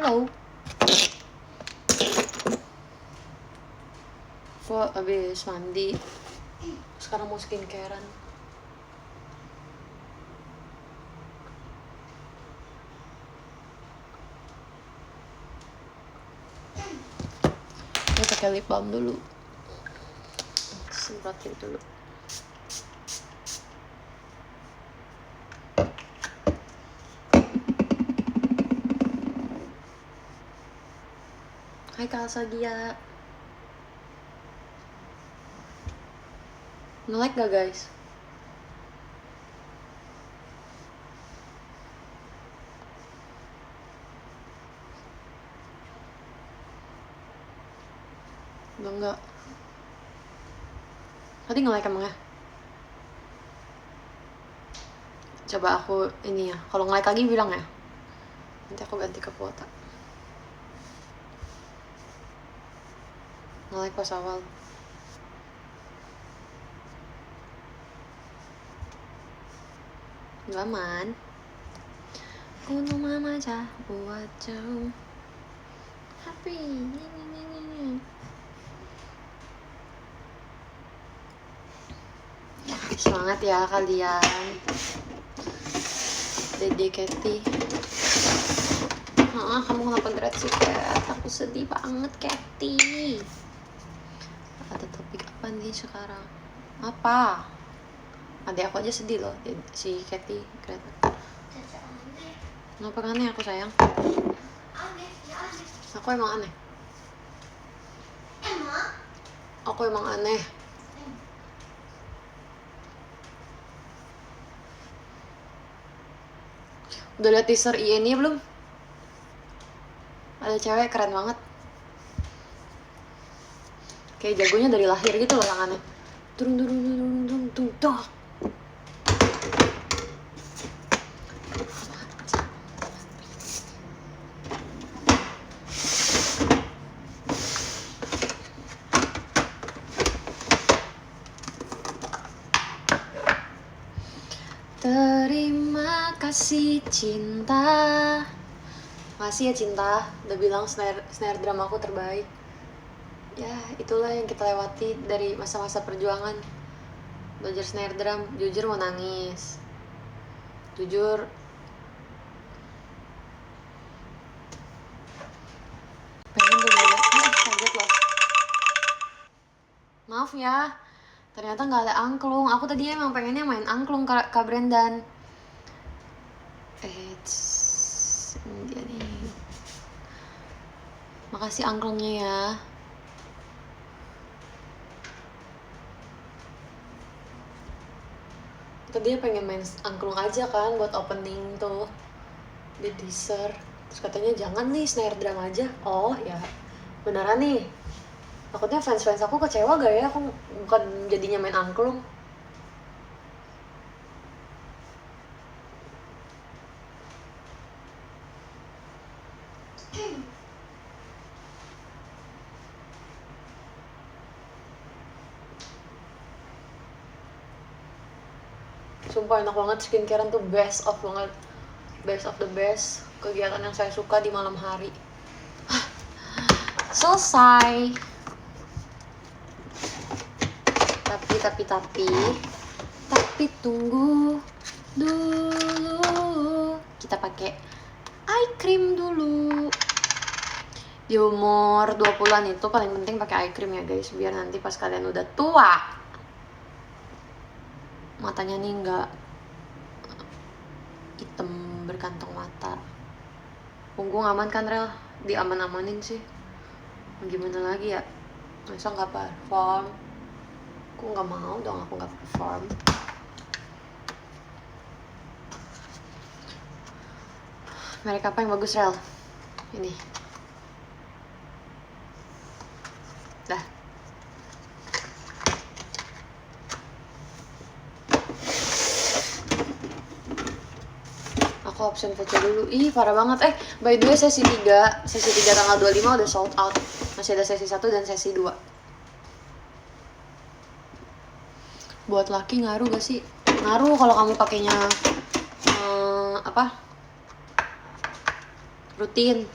Halo. Gue abis mandi. Sekarang mau skincarean. Gue pakai lip balm dulu. Semprotin dulu. Hai Kak Sagia. Nge-like gak guys? Enggak. Tadi nge-like emang ya? Coba aku ini ya. Kalau nge-like lagi bilang ya. Nanti aku ganti ke kuota. Nge-like pas awal. Aman. Kuno mama aja buat jauh. Happy. Semangat ya kalian. Dede Cathy. Kamu kenapa gerak sih Kat? Aku sedih banget Cathy. Ada topik apa nih sekarang? Apa? Adik aku aja sedih loh si Cathy. Kenapa aneh aku sayang? Aku emang aneh. Aku emang aneh. Udah liat teaser INI belum? Ada cewek keren banget. Kayak jagonya dari lahir gitu loh tangannya. Tung. Terima kasih cinta. Makasih ya cinta, udah bilang snare drum aku terbaik. Ya, itulah yang kita lewati dari masa-masa perjuangan. Belajar snare drum, jujur mau nangis. Jujur. Pengen tuh belajar, kaget loh. Maaf ya, ternyata gak ada angklung. Aku tadinya emang pengennya main angklung Kak Brendan. Ini dia nih. Makasih angklungnya ya. Tadinya pengen main angklung aja kan buat opening tuh di teaser. Terus katanya jangan nih snare drum aja. Oh ya beneran nih. Takutnya fans aku kecewa gak ya aku bukan jadinya main angklung. Sumpah enak banget, skincarean tuh best of banget. Best of the best. Kegiatan yang saya suka di malam hari. Selesai. Tapi tunggu dulu. Kita pakai eye cream dulu. Di umur 20-an itu paling penting pakai eye cream ya guys, biar nanti pas kalian udah tua matanya nih nggak hitam berkantong mata. Punggung aman kan Rel? Diaman-amanin sih. Gimana lagi ya? Masa nggak perform? Aku nggak mau dong aku nggak perform. Merek apa yang bagus Rel? Ini. Dah. Aku absen foto dulu. Ih parah banget. By the way sesi 3 tanggal 25 udah sold out. Masih ada sesi 1 dan sesi 2. Buat laki ngaruh gak sih? Ngaruh kalau kamu pakainya rutin.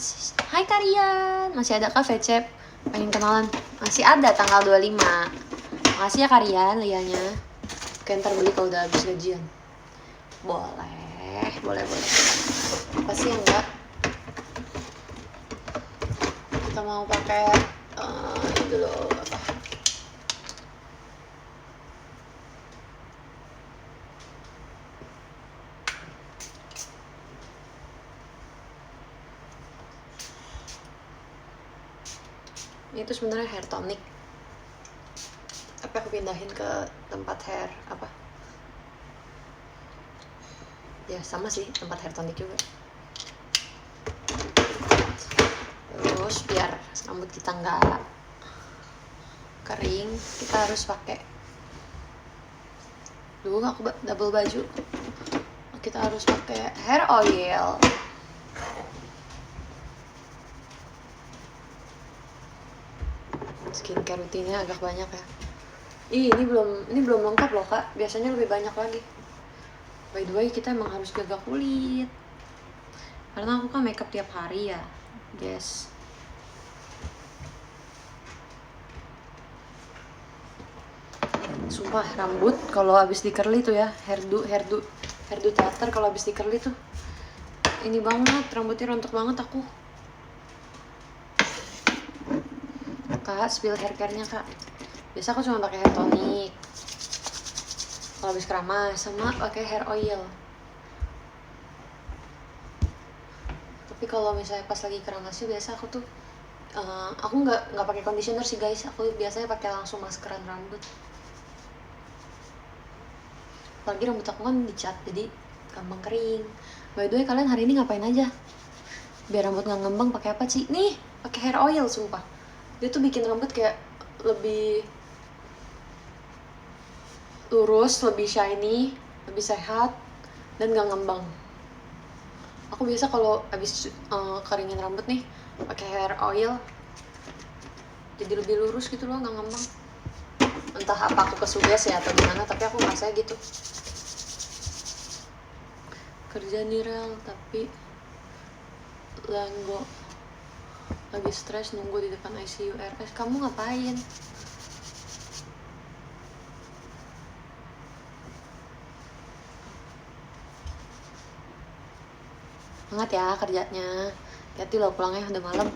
Hai Karian, masih ada kah Vecep? Pengen kenalan? Masih ada tanggal 25. Makasih ya Karian lianya. Oke, ntar beli kalau udah habis gajian. Boleh. Apa sih yang enggak? Kita mau pakai itu loh apa? Ini tuh sebenarnya hair tonic. Tapi aku pindahin ke tempat hair apa? Ya sama sih, tempat hair tonic juga. Terus biar rambut kita nggak kering, kita harus pakai. Dulu aku double baju. Kita harus pakai hair oil. Skincare rutinnya agak banyak ya. Ini belum lengkap loh kak. Biasanya lebih banyak lagi. By the way, kita emang harus jaga kulit. Karena aku kan makeup tiap hari ya, guys. Sumpah rambut kalau habis di curly tuh ya, hairdo teater kalau habis di curly tuh ini banget, rambutnya rontok banget aku. Kak, spill hair care-nya kak. Biasa aku cuma pakai hair tonic kalau habis keramas, sama pakai hair oil. Tapi kalau misalnya pas lagi keramasnya biasa aku tuh aku nggak pakai conditioner sih guys. Aku biasanya pakai langsung maskeran rambut. Apalagi rambut aku kan dicat jadi gampang kering. By the way, kalian hari ini ngapain aja? Biar rambut nggak ngembang pakai apa sih? Nih, pakai hair oil sumpah. Dia tuh bikin rambut kayak lebih lurus, lebih shiny, lebih sehat, dan nggak ngembang. Aku biasa kalau habis keringin rambut nih pakai hair oil, jadi lebih lurus gitu loh, nggak ngembang. Entah apa aku kesuges ya atau gimana, tapi aku ngerasa gitu. Kerja nih Rel, tapi Langgo lagi stres nunggu di depan ICU RS. Kamu ngapain? Semangat ya kerjanya. Hati-hati loh pulangnya udah malam.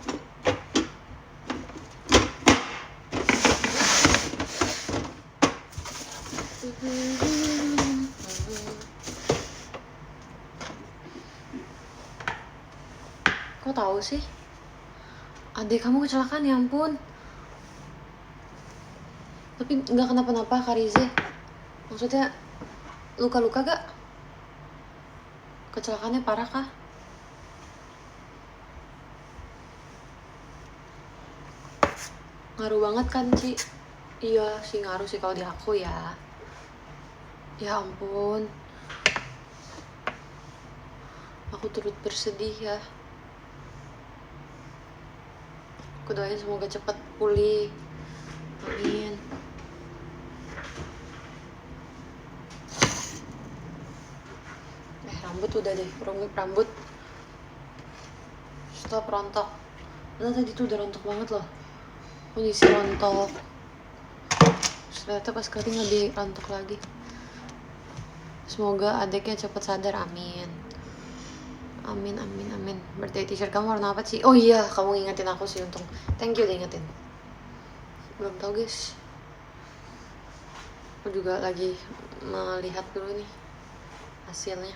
Kok tahu sih? Adik kamu kecelakaan ya ampun. Tapi nggak kenapa-napa Kak Rize. Maksudnya luka-luka gak? Kecelakaannya parah kah? Ngaruh banget kan Ci? Iya sih ngaruh sih kalau di aku ya. Ya ampun. Aku turut bersedih ya. Aku doain semoga cepat pulih. Amin. Rambut udah deh, rambut. Stop rontok. Padahal tadi tuh udah rontok banget loh. Kondisi rontok. Ternyata pas kering lebih rontok lagi. Semoga adiknya cepat sadar, amin. Amin. Birthday t-shirt kamu warna apa sih? Oh iya, kamu ngingetin aku sih, untung. Thank you udah ingetin. Belum tahu guys. Aku juga lagi melihat dulu nih hasilnya.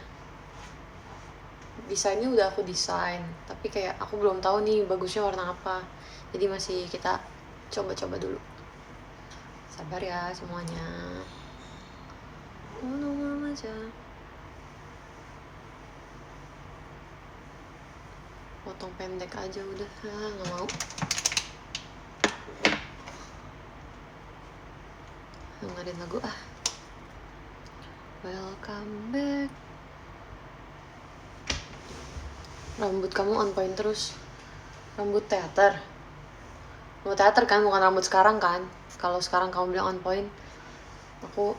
Desainnya udah aku desain, tapi kayak aku belum tahu nih bagusnya warna apa. Jadi masih kita coba-coba dulu. Sabar ya semuanya. Tolong aja. Potong pendek aja udah, nggak mau. Dengerin lagu Welcome back. Rambut kamu on point terus. Rambut teater kan, bukan rambut sekarang kan? Kalau sekarang kamu bilang on point, aku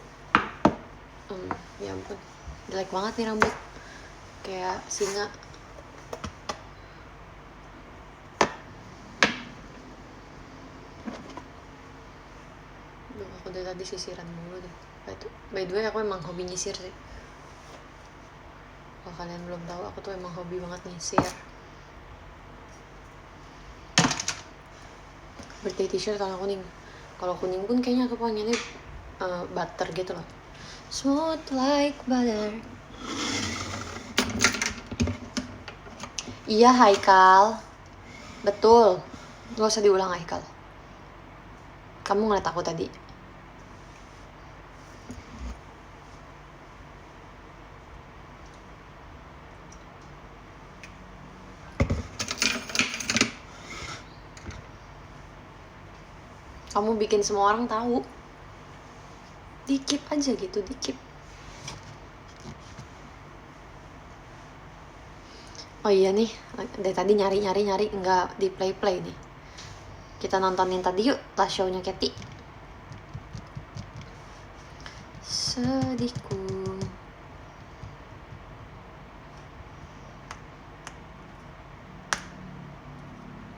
ya ampun, jelek banget nih rambut, kayak singa. dari tadi sisiran mulu deh. By the way, aku emang hobi nyisir sih. Kalau kalian belum tahu, aku tuh emang hobi banget nyisir. Birthday t-shirt warna kuning. Kalau kuning pun kayaknya aku pengennya butter gitu loh. Smooth like butter. Iya Haikal. Betul. Gak usah diulang Haikal. Kamu ngeliat aku tadi. Kamu bikin semua orang tahu. Dikit aja gitu, dikit. Oh iya nih, dari tadi nyari nggak di play nih. Kita nontonin tadi yuk last show-nya Katy. Sedihku.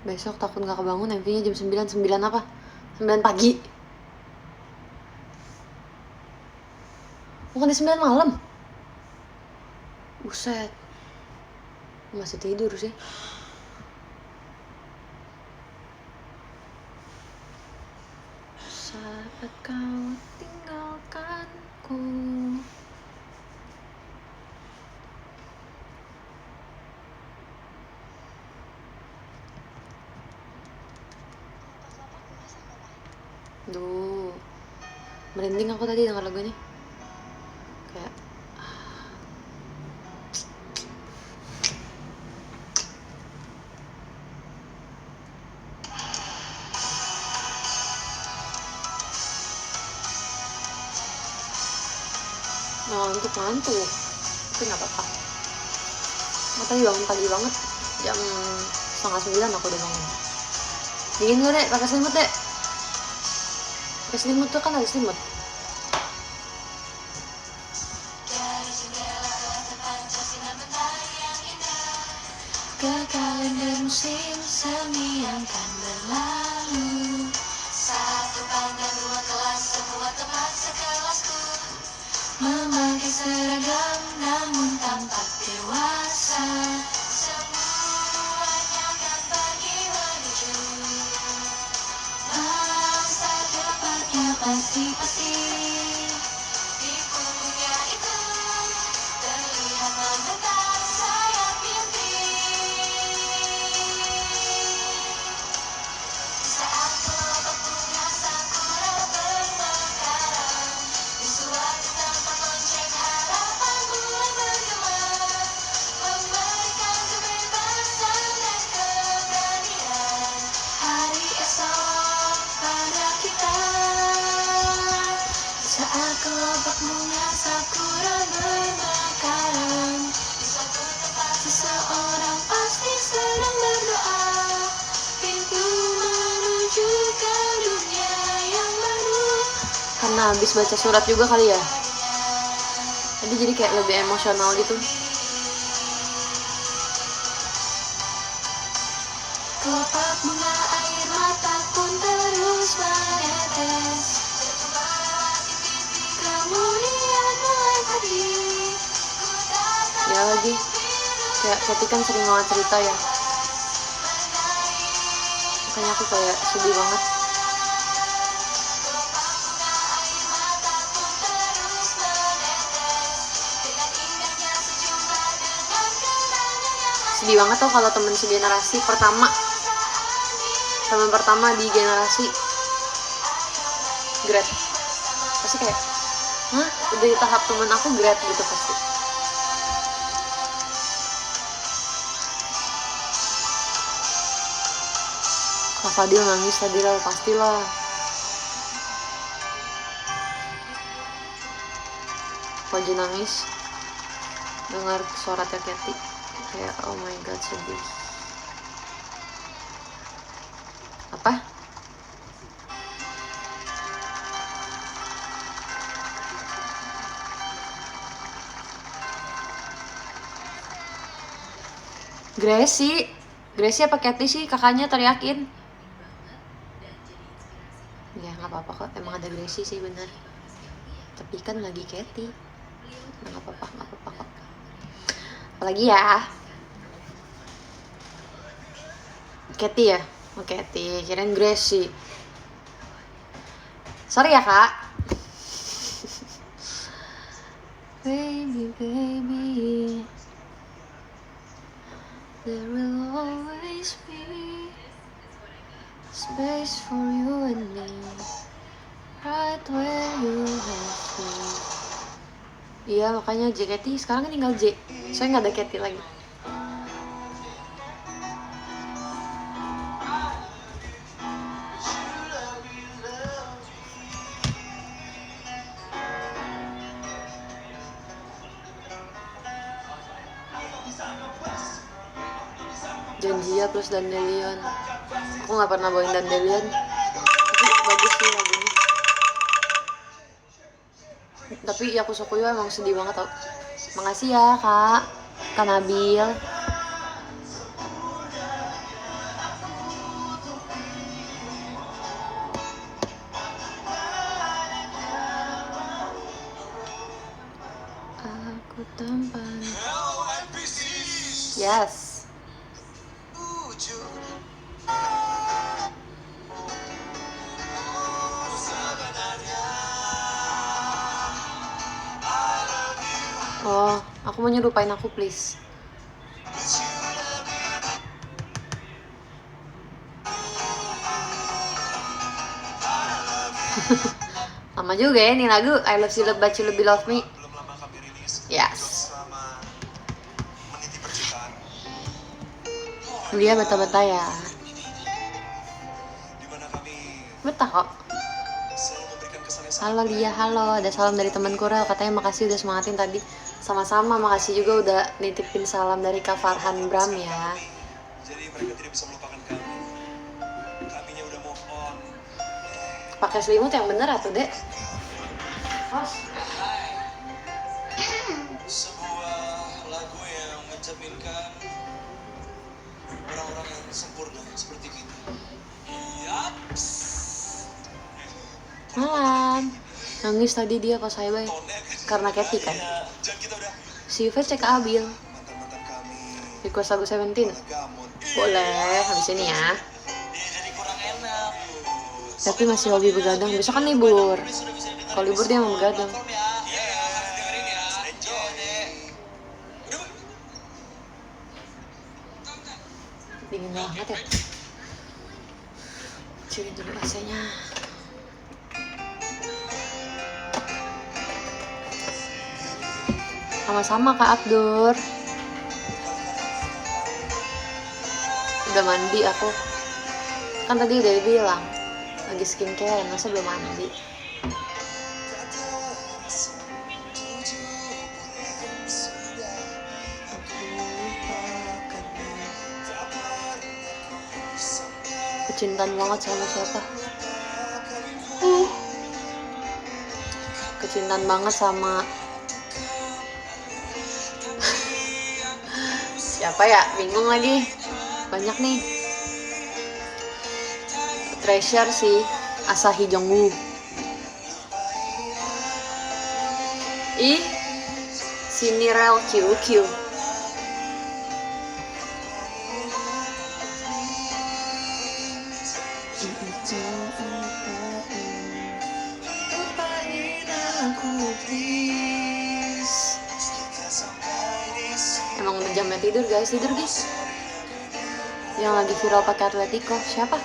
Besok takut gak kebangun, MV-nya jam 9 apa? 9 pagi. Bukan di 9 malam. Buset. Masih tidur sih. Saat kau tinggalkanku. Duh, merinding aku tadi denger lagunya. Kayak ngantuk. Tapi gak apa-apa. Aku tadi bangun pagi banget. Jam 8:30 aku udah bangun. Dingin gak dek? Pakai selimut dek. Pakai selimut tuh kan ada selimut. Kekalahan dan musim semi yang kan berlalu. Satu pangkat, dua kelas, semua teman sekelasku. Memakai seragam namun tampak dewasa. Semuanya kan pergi menuju masa depannya pasti. Di punggungnya itu terlihat membentang sayap mimpi. Saat kelompok bunga sakura bermekaran di suatu tempat lonceng harapan mulai bergema, memberikan kebebasan dan keberanian. Hari esok pada kita. Saat kelompok bunga sakura bermekaran di suatu tempat, seseorang pasti sedang berdoa. Pintu menuju ke dunia yang baru. Karena habis baca surat juga kali ya. Jadi kayak lebih emosional gitu. Kelopak bunga air mata pun terus menetes. Kemudian mulai hadir. Ya lagi, kayak Katy kan sering banget cerita ya. Makanya aku kayak sedih banget. Sedih banget tuh kalau temen segenerasi pertama. Teman pertama di generasi grad. Pasti kayak, hah? Udah di tahap temen aku grad gitu pasti. Kak Fadil nangis tadi lah, pastilah. Wajah nangis dengar suaranya Katy. Kayak oh my god, sedih. Apa? Gracie apa Katy sih? Kakaknya teriakin. Ya nggak apa-apa kok, emang ada Gracie sih bener, tapi kan lagi Katy. Nggak apa-apa kok. Apalagi ya, Katy ya. Oh, Katy, kirain Gracie. Sorry ya kak. Baby, there will always be space for you and me, right where you have me. Iya, makanya JKT sekarang kan tinggal J, soalnya nggak ada Katy lagi. Janjia plus Dandelion. Aku nggak pernah bawain Dandelion, tapi bagus sih lagunya. Tapi Yakusokuyo emang sedih banget tau. Makasih ya kak Nabil. Aku tampan. Yes. Oh, aku mau nyerupain aku please. Lama juga ya ini lagu I Love You But You Lebih Love Me. Yes. Dia betah-betah ya. Betah kok. Halo Lia, halo. Ada salam dari teman Kurel, katanya makasih udah semangatin tadi. Sama-sama, makasih juga udah nitipin salam dari Kak Farhan Bram ya. Jadi mereka tidak bisa melupakan kami. Kaminya udah move on. Pakai selimut yang bener atau dek? Os. Sebuah lagu yang mencerminkan orang-orang yang sempurna seperti kita. Yaps. Malam. Nangis tadi dia pas saya bay. Karena Katy kan. Si Yuve cek ke Abil. Mantan-mantan kami. Request lagu 17. Boleh, habis ini ya. Jadi kurang enak. Tapi masih hobi begadang. Besok kan libur. Kalau libur dia mau begadang. Iya, dengerin ya. Enjoy deh. Dingin banget ya. Kecilin dulu AC-nya. Sama-sama Kak Abdur. Udah mandi aku. Kan tadi udah bilang lagi skincare, masa belum mandi. Kecintaan banget sama siapa? Kecintaan banget sama siapa ya? Bingung lagi. Banyak nih. Treasure sih, Asahi Jongwoo. Sinirel QQ. Emang udah jamnya tidur guys, Yang lagi viral pakai Atletico, siapa?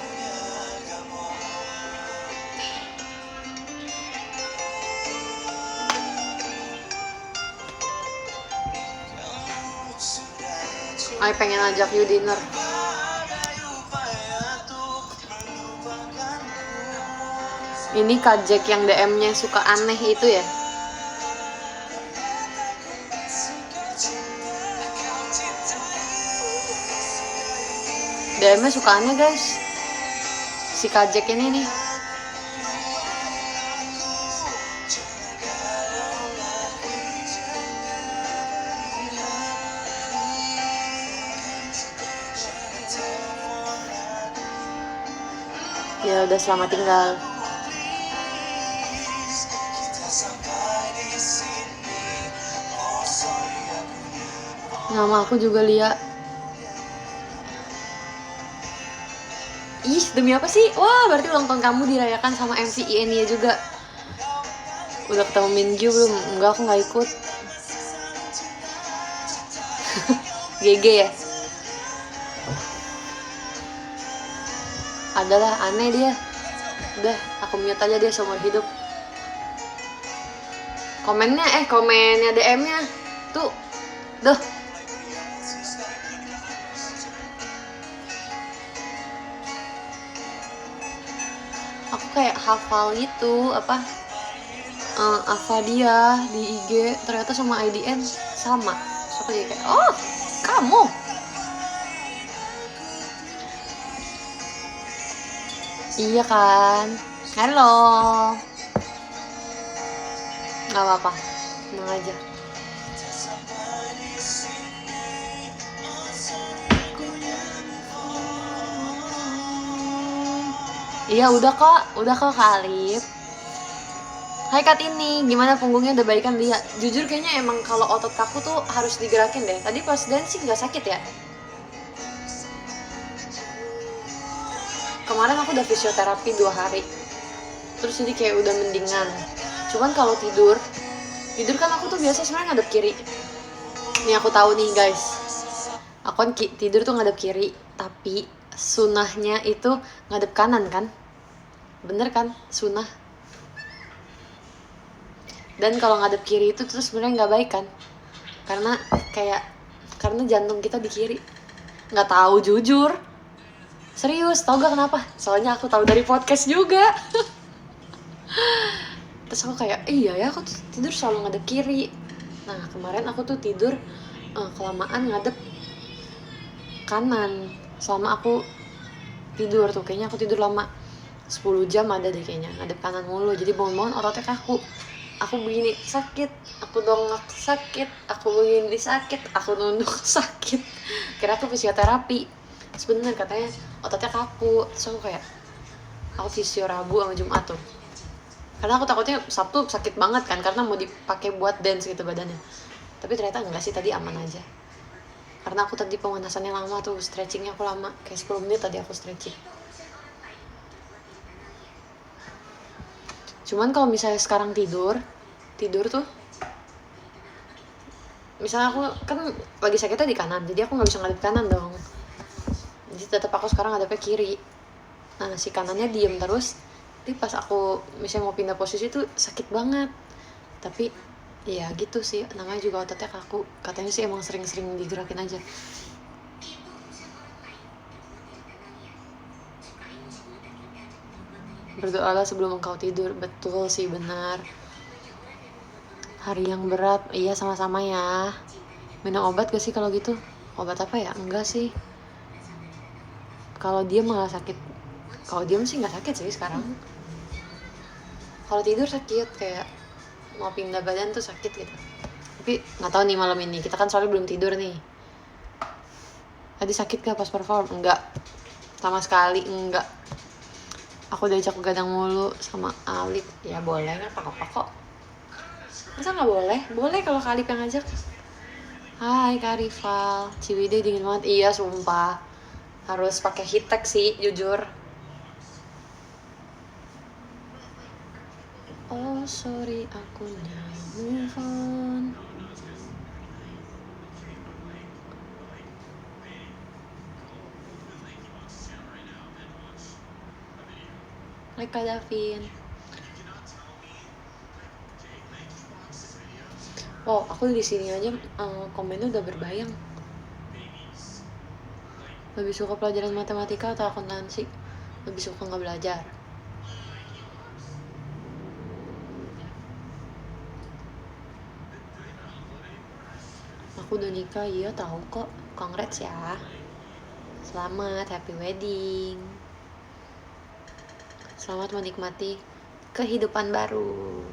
Ay pengen ajak you dinner. Ini Kak Jack yang DM-nya suka aneh itu ya? DM-nya suka aneh guys. Si Kak Jack ini nih. Ya udah, selamat tinggal. Nama aku juga Lia. Ih, demi apa sih? Wah, berarti ulang tahun kamu dirayakan sama MC INIA juga. Udah ketemu Mingyu belum? Enggak, aku nggak ikut. GG ya? Adalah aneh dia. Udah, aku mute aja dia seumur hidup. Komennya DM-nya tuh. Duh. Aku kayak hafal gitu apa dia di IG ternyata sama IDN sama. So aku jadi kayak, oh kamu. Iya kan. Halo. Gak apa-apa, tenang aja. Iya udah kok Kak Alif. Hai Kat ini, gimana punggungnya udah baikan dia? Jujur kayaknya emang kalau otot kaku tuh harus digerakin deh. Tadi pas dancing gak sakit ya? Kemarin aku udah fisioterapi 2 hari. Terus jadi kayak udah mendingan. Cuman kalau tidur kan aku tuh biasa sebenarnya ngadep kiri. Nih aku tahu nih guys. Aku kan tidur tuh ngadep kiri, tapi sunahnya itu ngadep kanan kan? Bener kan? Sunah. Dan kalau ngadep kiri itu terus sebenarnya nggak baik kan? Karena jantung kita di kiri. Nggak tahu jujur. Serius, tau gak kenapa? Soalnya aku tahu dari podcast juga. Terus aku kayak, iya ya aku tidur selalu ngadep kiri. Nah kemarin aku tuh tidur kelamaan ngadep kanan. Selama aku tidur tuh, kayaknya aku tidur lama 10 jam ada deh kayaknya, ngadep kanan mulu. Jadi bangun-bangun ototnya kaku. Aku begini sakit, aku dongak sakit, aku begini sakit, aku nunduk sakit. Kira aku fisioterapi. Sebenarnya katanya ototnya kaku. Terus aku kayak, aku fisio Rabu sama Jumat tuh. Karena aku takutnya Sabtu sakit banget kan, karena mau dipakai buat dance gitu badannya. Tapi ternyata enggak sih, tadi aman aja. Karena aku tadi pemanasannya lama tuh, stretchingnya aku lama. Kayak 10 menit tadi aku stretching. Cuman kalau misalnya sekarang tidur tuh, misalnya aku kan lagi sakitnya di kanan, jadi aku nggak bisa ngadep kanan dong. Jadi tetap aku sekarang ngadepnya kiri. Nah si kanannya diem terus. Tapi pas aku misalnya mau pindah posisi tuh sakit banget. Tapi ya gitu sih, namanya juga ototnya kaku. Katanya sih emang sering-sering digerakin aja. Berdoalah sebelum engkau tidur. Betul sih, benar. Hari yang berat, iya sama-sama ya. Minum obat gak sih kalau gitu? Obat apa ya? Enggak sih. Kalau diam nggak sakit. Kalau diam sih nggak sakit sih sekarang. Kalau tidur sakit, kayak mau pindah badan tuh sakit gitu. Tapi nggak tahu nih malam ini. Kita kan soalnya belum tidur nih. Tadi sakit gak pas perform? Enggak. Sama sekali enggak. Aku diajak begadang mulu sama Alif. Ya boleh, nggak apa-apa kok. Masa nggak boleh? Boleh kalau Kak Alif yang ngajak. Hai Kak Rival, Ciwidey dingin banget. Iya sumpah, harus pakai heat tech sih jujur. Oh sorry aku move on. Hai Kak Davin. Oh, aku di sini aja komennya udah berbayang. Lebih suka pelajaran matematika atau akuntansi? Lebih suka nggak belajar. Aku udah nikah, iya tahu kok. Congrats ya. Selamat, happy wedding. Selamat menikmati kehidupan baru.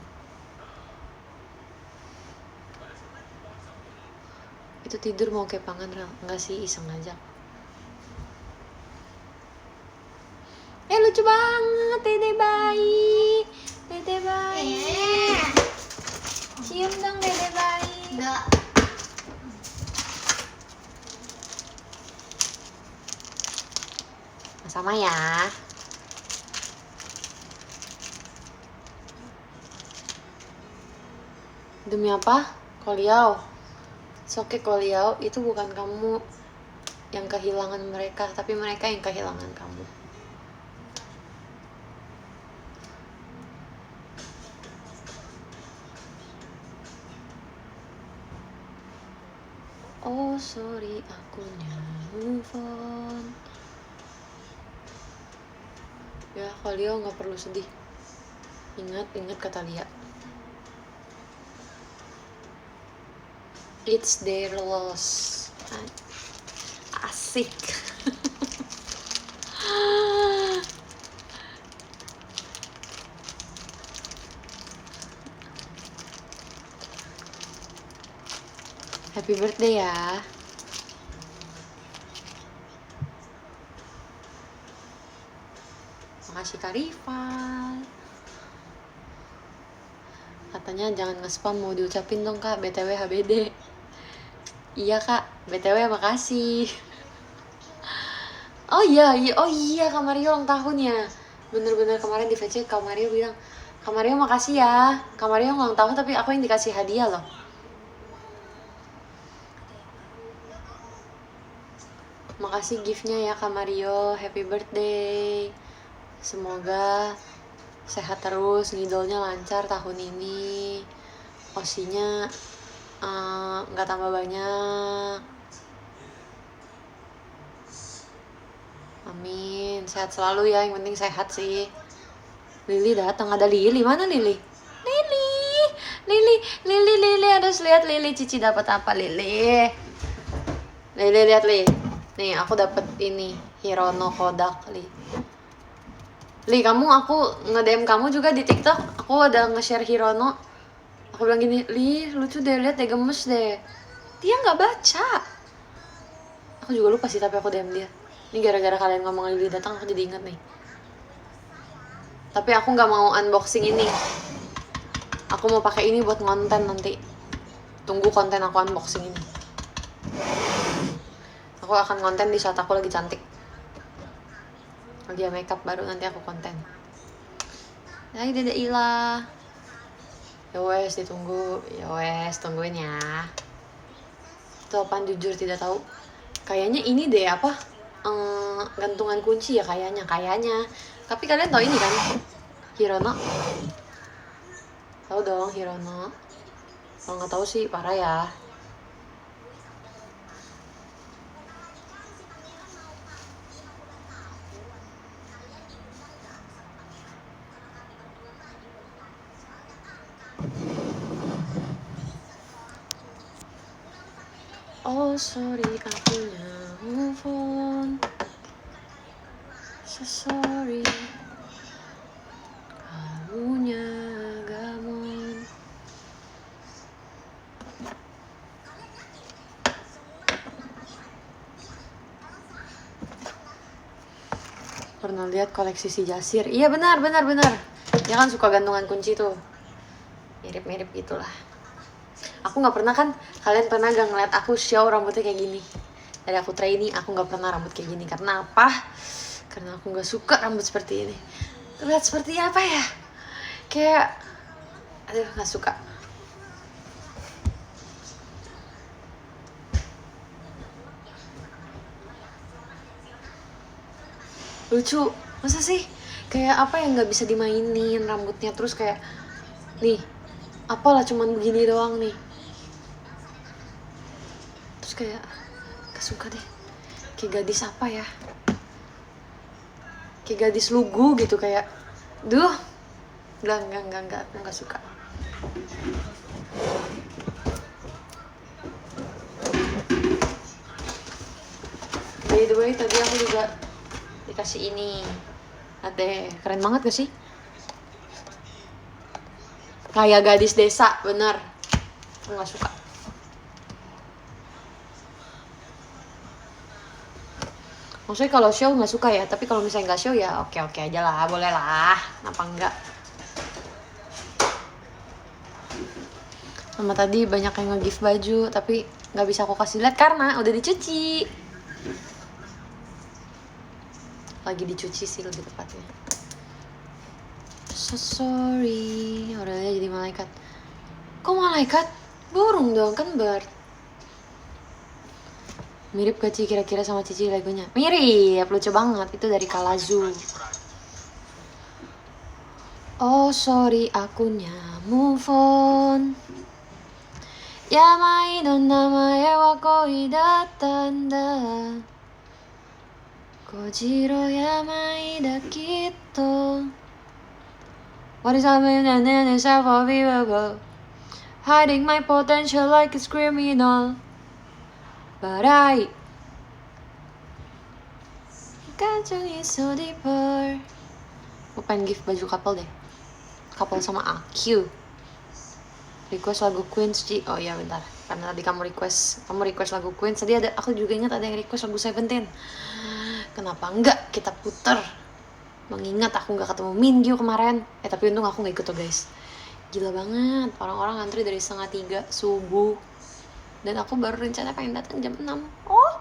Itu tidur mau kayak pangan Rel? Enggak sih, iseng aja. Lucu banget, Dede bayi. Dede bayi. Cium dong Dede bayi. Enggak. Sama-sama ya. Demi apa? Koliau. Soke Koliau, itu bukan kamu yang kehilangan mereka, tapi mereka yang kehilangan kamu. Oh sorry, akunya move on. Ya, Koliau gak perlu sedih. Ingat kata Lia. It's their loss. Asik. Happy birthday ya. Makasih Kak Rival. Katanya jangan nge-spam, mau diucapin dong Kak, BTW HBD. Iya Kak, BTW makasih. Oh iya Kak Mario ulang tahun ya. Bener-bener kemarin di VC Kak Mario bilang, Kak Mario makasih ya. Kak Mario ulang tahun tapi aku yang dikasih hadiah loh. Makasih giftnya ya Kak Mario, happy birthday. Semoga sehat terus, ngidolnya lancar tahun ini. Osinya nggak tambah banyak. Amin, sehat selalu ya, yang penting sehat sih. Lili datang, ada Lili, mana Lili? Lili, harus lihat Lili, Cici dapat apa Lili? Lili lihat Li. Nih, aku dapat ini, Hirono Kodak Li. Li, aku nge-DM kamu juga di TikTok, aku ada nge-share Hirono. Aku bilang gini, Li, lucu deh, lihat deh, gemes deh. Dia nggak baca. Aku juga lupa sih, tapi aku DM dia. Ini gara-gara kalian ngomong Lili datang, aku jadi inget nih. Tapi aku nggak mau unboxing ini. Aku mau pakai ini buat konten nanti. Tunggu konten aku unboxing ini. Aku akan konten di saat aku lagi cantik. Lagi makeup baru nanti aku konten. Hai Dede Ila. Yowes ditunggu. Yowes tungguin ya. Itu apaan jujur tidak tahu. Kayaknya ini deh apa? Gantungan kunci ya kayaknya. Tapi kalian tahu ini kan? Hirono. Tahu dong Hirono. Kalau nggak tahu sih parah ya. Oh sorry, akunya move on. So sorry, kamunya gamon. Pernah lihat koleksi si Jasir? Iya benar. Dia kan suka gantungan kunci tuh. Mirip gitulah. Aku nggak pernah kan, kalian pernah gak ngeliat aku show rambutnya kayak gini? Dari aku trainee, aku nggak pernah rambut kayak gini. Karena apa? Karena aku nggak suka rambut seperti ini. Terlihat seperti apa ya? Kayak, aduh nggak suka. Lucu, masa sih? Kayak apa yang nggak bisa dimainin rambutnya, terus kayak, nih, apalah cuman begini doang nih. Terus kayak gak suka deh, kayak gadis apa ya, kayak gadis lugu gitu, kayak enggak, aku gak suka. By the way, tadi aku juga dikasih ini. Lihat deh, keren banget gak sih? Kayak gadis desa, bener. Aku gak suka. Maksudnya kalau show nggak suka ya, tapi kalau misalnya nggak show ya oke aja lah, boleh lah, kenapa enggak. Sama tadi banyak yang nge-gift baju, tapi nggak bisa aku kasih lihat karena udah dicuci. lagi dicuci sih lebih tepatnya. So sorry, Aurelia jadi malaikat. Kok malaikat? Burung dong, kan bird. Mirip gak Ci kira-kira sama Cici lagunya? Mirip, lucu banget. Itu dari Kalazu. Oh sorry, akunya move on. Yamai no namae wa koi dattanda. Kojiro yamai da kitto. What is happening and it's unbelievable. Hiding my potential like it's criminal. But I got you so deeper. Gue pengen gift baju couple deh. Couple sama AQ. Request lagu Queens, Ci. Oh iya bentar. Karena tadi kamu request lagu Queens. Tadi aku juga ingat ada yang request lagu Seventeen. Kenapa enggak kita puter? Mengingat aku nggak ketemu Mingyu kemarin. Tapi untung aku nggak ikut tuh guys. Gila banget. Orang-orang ngantri dari 2:30 subuh. Dan aku baru rencana pengen datang jam 6. Oh,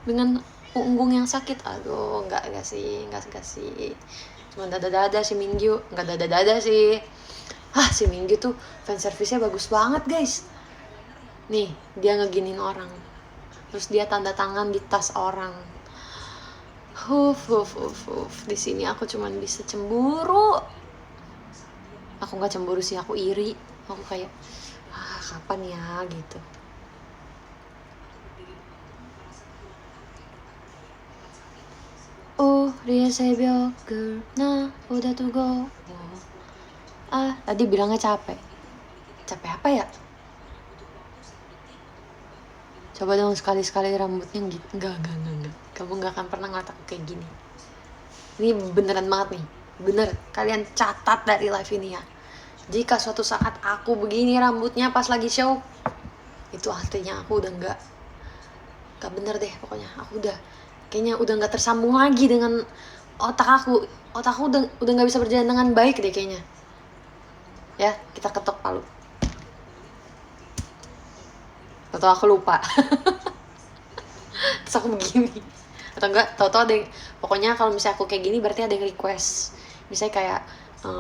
dengan punggung yang sakit. Aduh, enggak sih. Cuma dada-dada si Mingyu. Enggak dada-dada sih. Si Mingyu tuh fan service-nya bagus banget guys. Nih, dia ngeginin orang. Terus dia tanda tangan di tas orang. Di sini aku cuman bisa cemburu. Aku nggak cemburu sih, aku iri. Aku kayak, kapan ya gitu. 우리의 새벽을 나보다 두고. Tadi bilangnya capek. Capek apa ya? Coba dong sekali-sekali rambutnya gitu. Enggak. Kamu gak akan pernah ngeliat aku kayak gini. Ini beneran banget nih. Bener, kalian catat dari live ini ya. Jika suatu saat aku begini rambutnya pas lagi show, itu artinya aku udah gak bener deh pokoknya. Aku kayaknya udah gak tersambung lagi dengan otak aku. Otak aku udah gak bisa berjalan dengan baik deh kayaknya. Ya, kita ketok palu. Atau aku lupa. Terus aku begini. Atau enggak, tau-tau ada yang, pokoknya kalau misalnya aku kayak gini berarti ada yang request. Misalnya kayak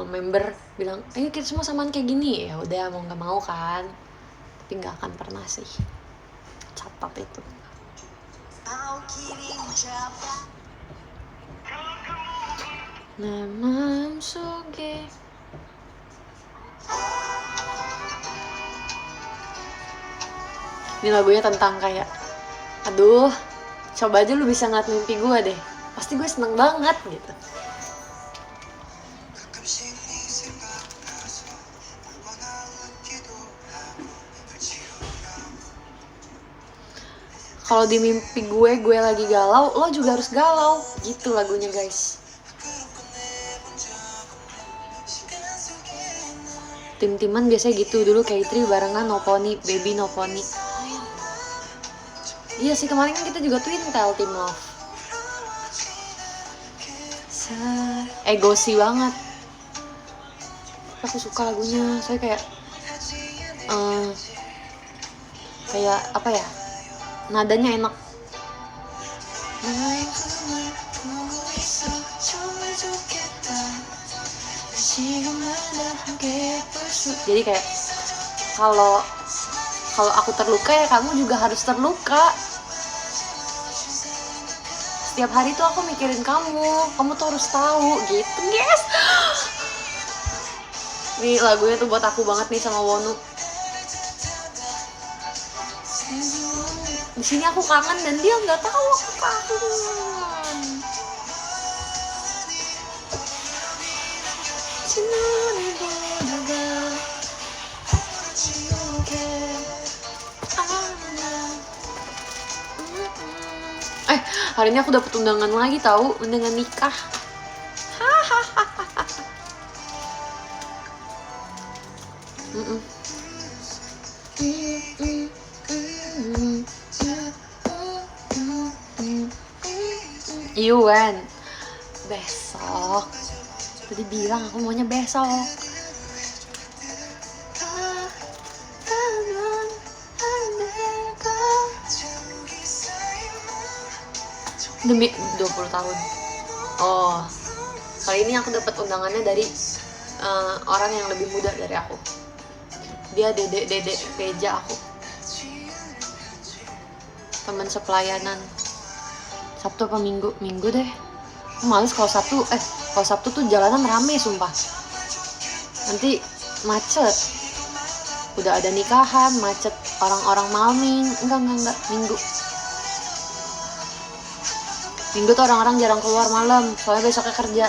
member bilang, ayo kita semua samaan kayak gini. Ya udah, mau nggak mau kan. Tapi nggak akan pernah sih. Catat itu. Namam soge. Ini lagunya tentang kayak, aduh, coba aja lu bisa ngeliat mimpi gue deh. Pasti gue seneng banget gitu. Kalau di mimpi gue lagi galau, lo juga harus galau. Gitu lagunya guys. Tim-timan biasanya gitu, dulu K3 barengan Noponi, Baby Noponi. Iya sih, kemarin kan kita juga Twintel, Team Love. Egosi banget. Aku suka lagunya, saya kayak apa ya, nadanya enak. Jadi kayak kalau aku terluka ya kamu juga harus terluka. Setiap hari tuh aku mikirin kamu tuh harus tahu gitu guys. Nih lagunya tuh buat aku banget nih sama Wonu. Di sini aku kangen dan dia nggak tahu aku kangen. Hari ini aku dapet undangan lagi tahu, undangan nikah. Iwan, besok. Tadi bilang aku maunya besok. Demi 20 tahun. Oh, kali ini aku dapat undangannya dari orang yang lebih muda dari aku. Dia dedek Peja aku, teman sepelayanan. Sabtu apa Minggu deh. Males kalau Sabtu tuh jalanan rame sumpah. Nanti macet. Udah ada nikahan, macet orang-orang malming. Enggak, Minggu tuh orang-orang jarang keluar malam, soalnya besoknya kerja.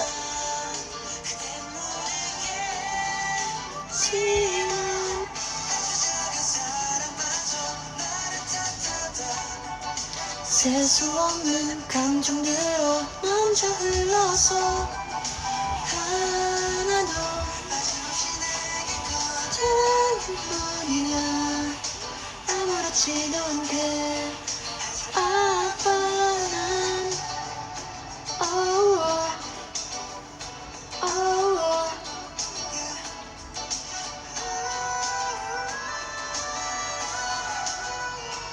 세수없는 감정들어 넘쳐 흘러서 하나도 자기뿐이야 아무렇지도 않게 아빠는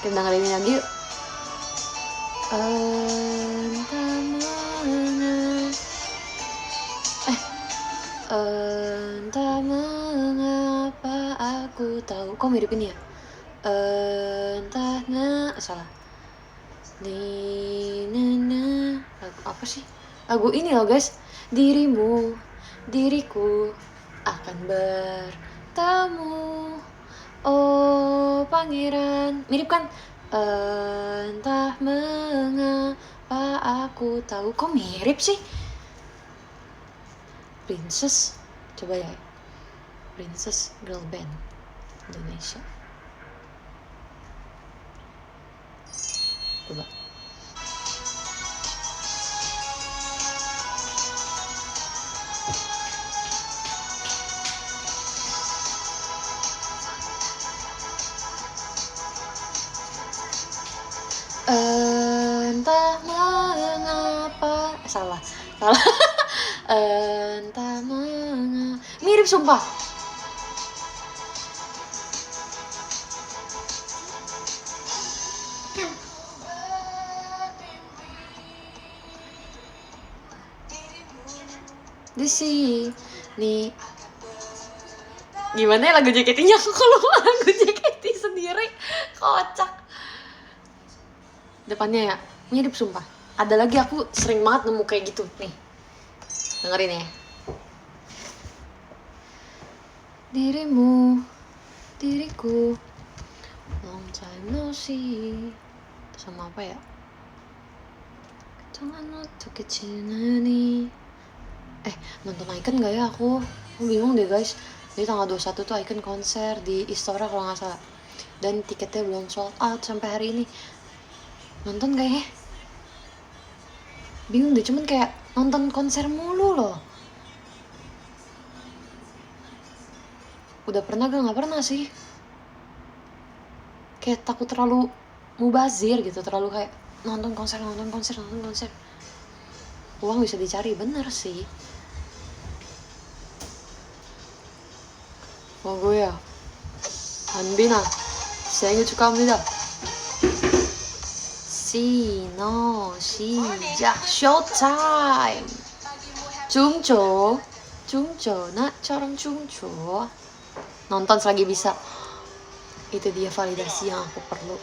kita dengerin lagi yuk. Entah mengapa aku tahu. Kok mirip ini ya? Salah. Lagu apa sih? Lagu ini loh guys. Diriku akan bertemu. Oh pangeran. Mirip kan? Entah mengapa aku tahu. Kok mirip sih? Princess, coba ya. Princess Girl Band Indonesia. Coba. Entah mengapa salah entah mengapa mirip sumpah. Di sini gimana ya lagu JKT-nya? Aku lupa lagu JKT sendiri, kocak. Depannya ya mirip sumpah. Ada lagi aku sering banget nemu kayak gitu nih. Dengerin ya. Diriku long time no see. Sama apa ya? Jangan untuk kecinani. Nonton Icon gak ya aku? Aku bingung deh guys. Jadi tanggal 21 tuh Icon konser di Istora kalau gak salah. Dan tiketnya belum sold out sampai hari ini. Nonton gak ya? Bingung deh, cuman kayak nonton konser mulu loh. Udah pernah gak pernah sih. Kayak takut terlalu mubazir gitu, terlalu kayak nonton konser. Uang bisa dicari, bener sih. 뭐고요? 안비나 생일 축하합니다. 시너 시작 쇼타임. 춤춰 나처럼 춤춰. Nonton selagi bisa. Itu dia validasi yang aku perlu.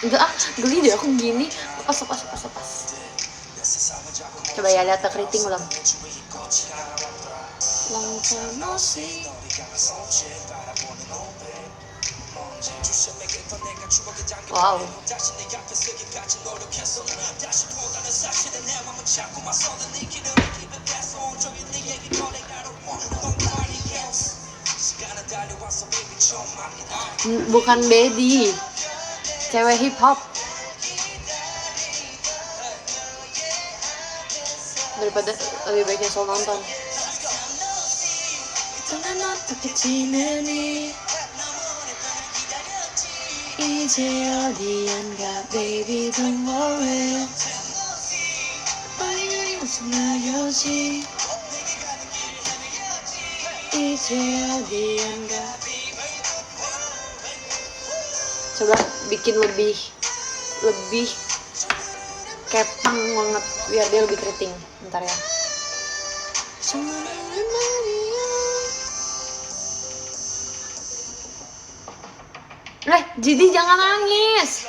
Enggak geli deh aku gini. Lepas. Coba ya lihat keriting ulang. Wow. Bukan Bedi, cewek hip hop. Daripada lebih baiknya soal nonton. 이제 어디안가 baby don't worry 빨리 웃어야지 이제 어디안가 Coba bikin lebih kepang banget biar dia lebih keriting. Bentar ya. Jadi jangan nangis.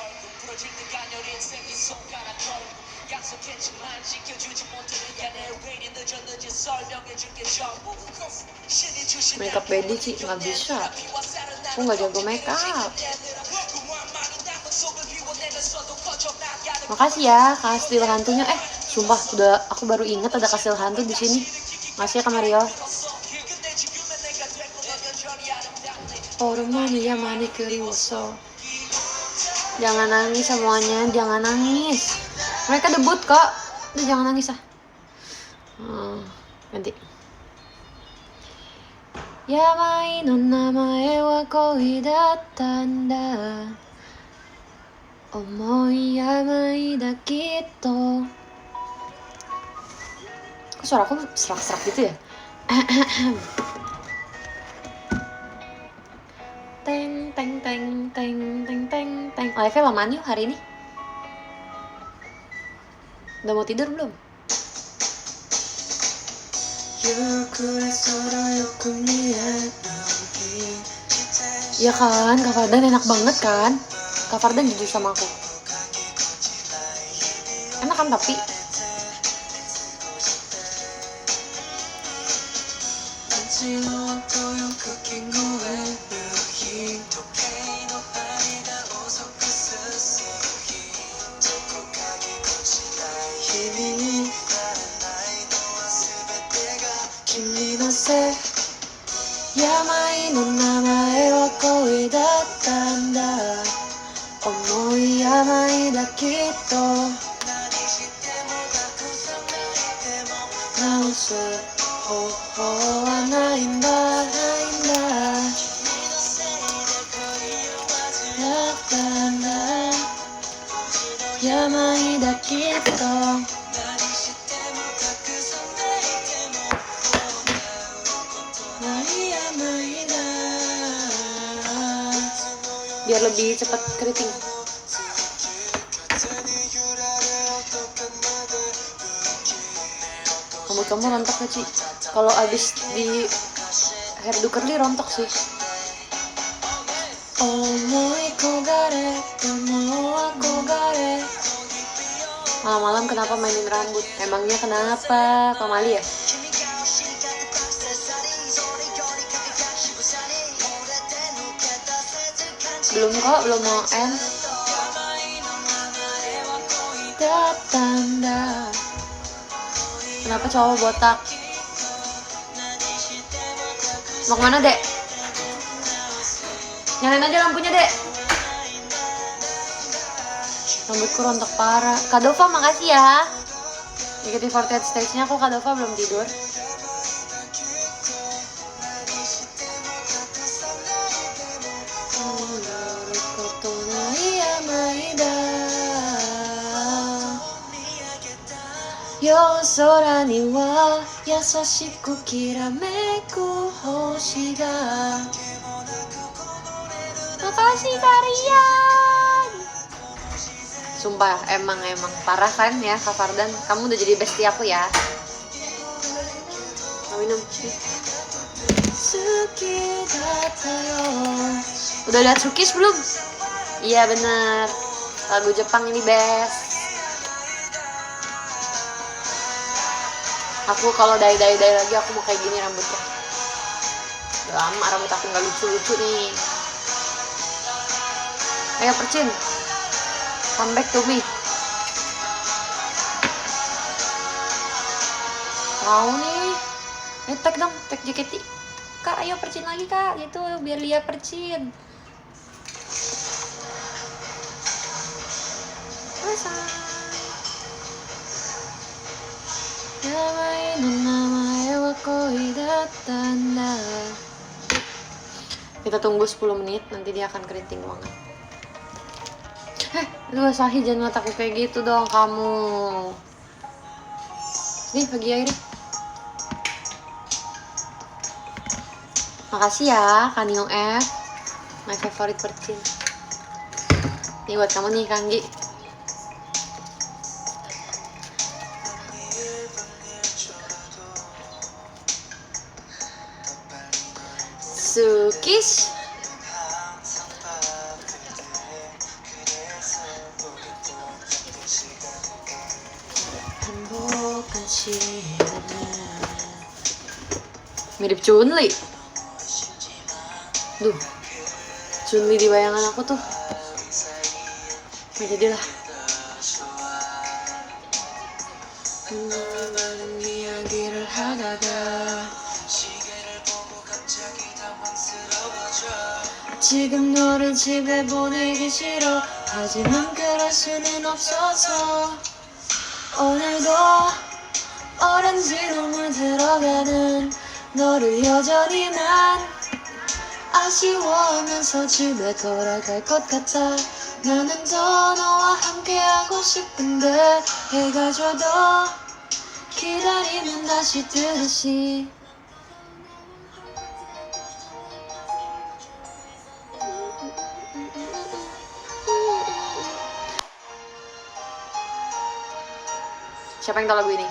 Makeup baby sih nggak bisa. Aku nggak jago makeup. Makasih ya kastil hantunya. Sumpah aku baru inget ada kastil hantu di sini. Makasih ya Kak Mario. Ormoni ya mani kuriwoso. Jangan nangis semuanya, jangan nangis. Mereka debut kok. Udah jangan nangis ah. Ganti. Yamai no namae wa koi datta nda. Omoi yamai da kitto. Kok suara aku serak-serak gitu ya? Teng teng teng teng teng teng teng. Live-nya lamaan yuk hari ini. Udah mau tidur belum? Ya kan, Kak Fardan enak banget kan? Kak Fardan jujur sama aku. Enak kan tapi? Yamai no namae wa koi datta nda. Omoi yamai da kitto. Nausu hoho wa nai nda, nai nda. Datta nda. Yamai da kitto. Biar lebih cepat keriting. Rambut kamu rontok gak Ci? Kalau abis di hairdo curly rontok sih. Omoi kogare, tomo akogare. Malam-malam kenapa mainin rambut? Emangnya kenapa? Pamali ya? Belum kok, belum mau end. Tanda. Kenapa cowok botak? Mau kemana Dek? Nyalain aja lampunya Dek. Rambutku rontok parah. Kak Dova makasih ya. JKT48 stage-nya aku Kak Dova belum tidur. Yo sora ni wa yasashiku kirameku hoshi ga. Makasih kalian. Sumpah emang parah kan ya Kak Fardan. Kamu udah jadi bestie aku ya. Mau minum. Suki datayo. Udah lihat Sukis belum? Iya bener. Lagu Jepang ini best. Aku kalau dai lagi aku mau kayak gini rambutnya. Udah lama rambut aku nggak lucu nih. Ayo Percin, come back to me. Tahu nih, tag dong, tag JKT. Kak, ayo Percin lagi Kak, gitu biar lihat Percin. Masa? Kita tunggu 10 menit, nanti dia akan keriting banget. Lu Sahi jangan mataku kayak gitu dong kamu. Nih bagi air. Makasih ya Kanio F, my favorite Percin. Ini buat kamu nih, Kanggi. Sukis. Mirip Chunli. Duh, Chunli di bayangan aku tuh. Nggak jadilah. 지금 너를 집에 보내기 싫어. 하지만 그럴 수는 없어서 오늘도 오렌지룸을 들어가는 너를 여전히 난 아쉬워하면서 집에 돌아갈 것 같아. 나는 더 너와 함께하고 싶은데 해가 져도 기다리면 다시 뜨듯이. Siapa yang tahu lagu ini?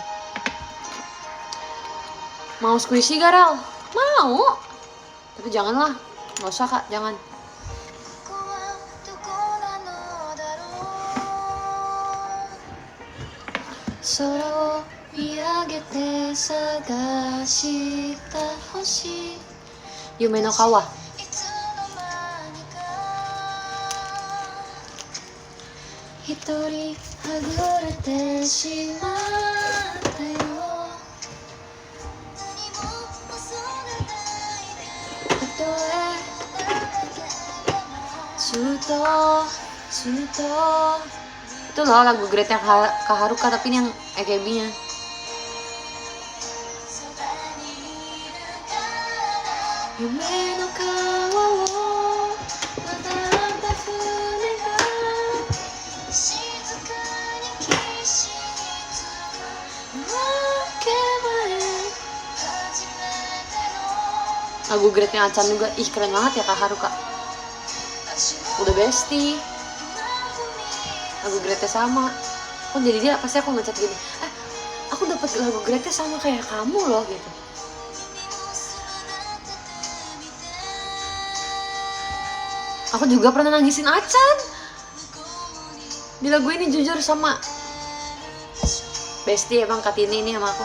Mau squishy gak, Rel? Mau. Tapi janganlah. Gak usah, Kak. Jangan. 서로 미하게 때 사가시다 호시 유메 노 가와. 히토리 하구를 때 심하다요. Suto itu loh lagu Great-nya Kak Haruka, tapi ini yang AKB-nya. Yume no kawa wo watata fune ga shizuka ni kishi wakebae hajimete no. Lagu Great-nya Achan juga, ih keren banget ya Kak Haruka. Udah bestie. Lagu Great-nya sama. Kok jadi dia pasti aku ngechat gini, aku dapat lagu Great-nya sama kayak kamu loh gitu. Aku juga pernah nangisin Achan di lagu ini, jujur sama bestie emang Kartini ini sama aku.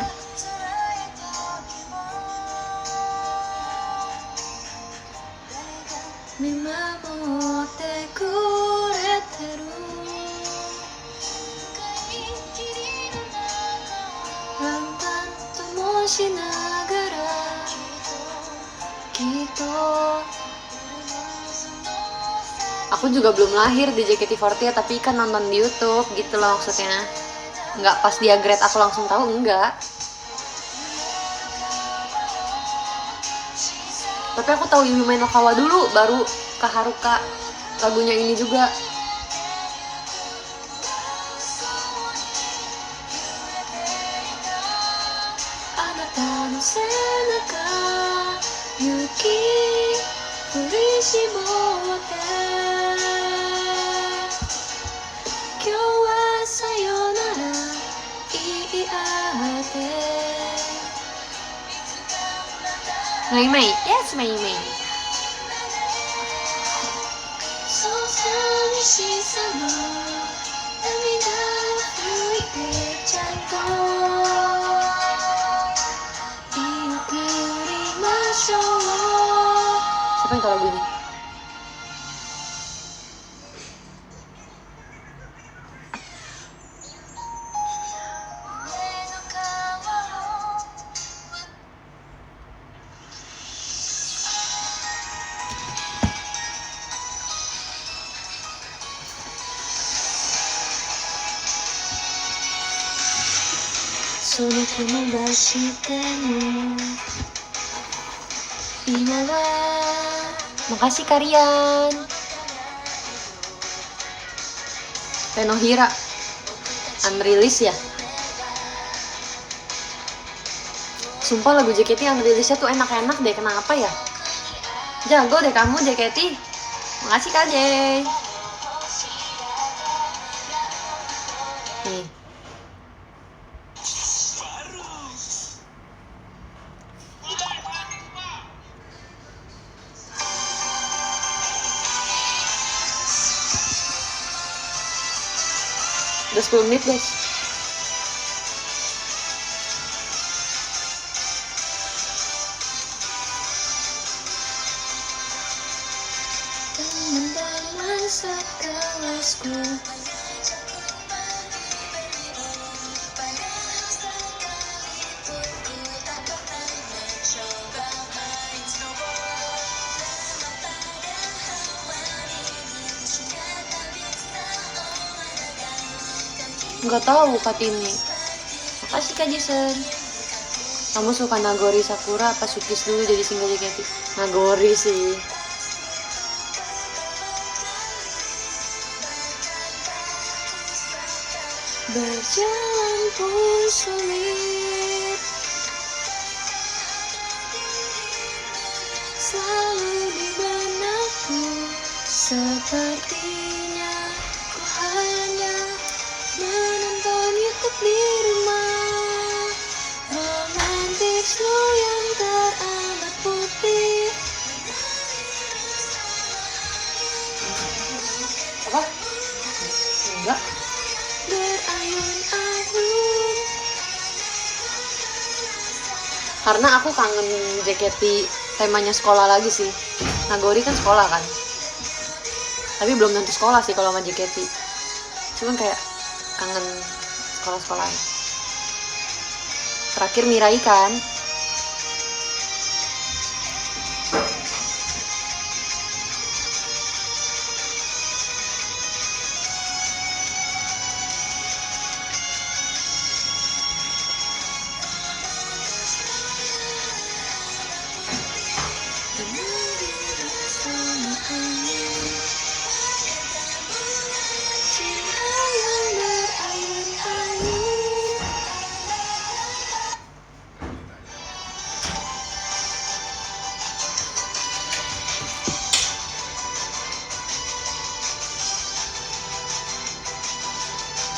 Aku juga belum lahir di JKT48, tapi kan nonton di YouTube gitu loh maksudnya. Nggak pas dia grade aku langsung tahu, enggak. Tapi aku tahu Yume no Kawa dulu, baru Kak Haruka lagunya ini juga. Mei Mei, yes Mei Mei. Siapa yang tahu lagu ini? Makasih Karian. Tenohira unreleased ya. Sumpah lagu JKT unreleased-nya tuh enak-enak deh, kenapa ya? Jago deh kamu JKT. Makasih Kak Jay. Udah 10 menit guys. Teman-teman sekelasku, nggak tahu Kak Tini. Makasih Kak Jason. Kamu suka Nagori Sakura apa Sukis dulu jadi single JKT? Nagori sih. Berjalan pun sulit, selalu di benakku. Sepertinya ku hanya menonton YouTube di rumah. Romantismu yang teramat putih. Apa? Enggak. Berayun-ayun. Karena aku kangen JKT temanya sekolah lagi sih. Nagori kan sekolah kan. Tapi belum tentu sekolah sih kalau sama JKT. Cuman kayak kangen sekolah-sekolahan. Terakhir Mirai kan.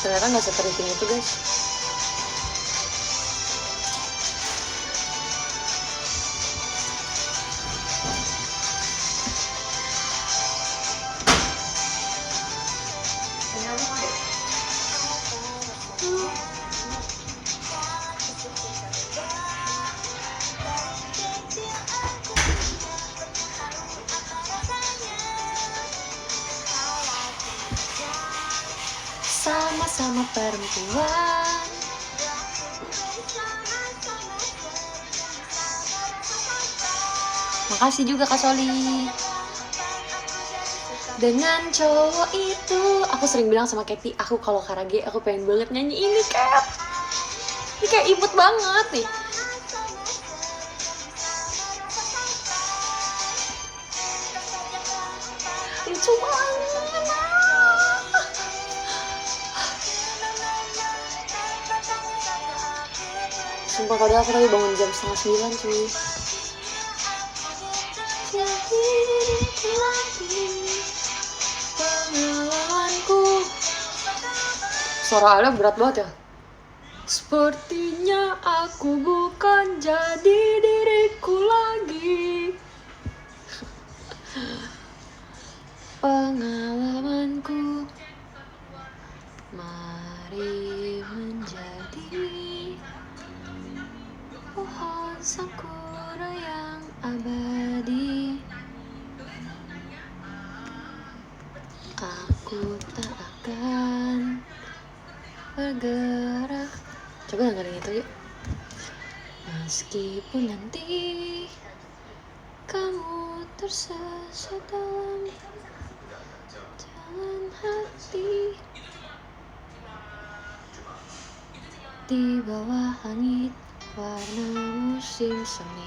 Ternyata nggak seteriting itu guys. Sama-sama perempuan, makasih juga Kak Soli. Dengan cowok itu, aku sering bilang sama Katy, aku kalau karaoke aku pengen banget nyanyi ini Kat. Ini kayak imut banget nih. Lucu banget. Sumpah padahal aku tadi bangun jam 8:30 cuy. Pengalamanku. Suara Ala berat banget ya. Sepertinya aku bukan jadi diriku lagi. Pengalamanku, mari menjadi pohon sakura yang abadi. Aku tak akan bergerak. Coba dengerin itu yuk. Meskipun nanti kamu tersesat dalam jalan hati, di bawah langit warna musim semi.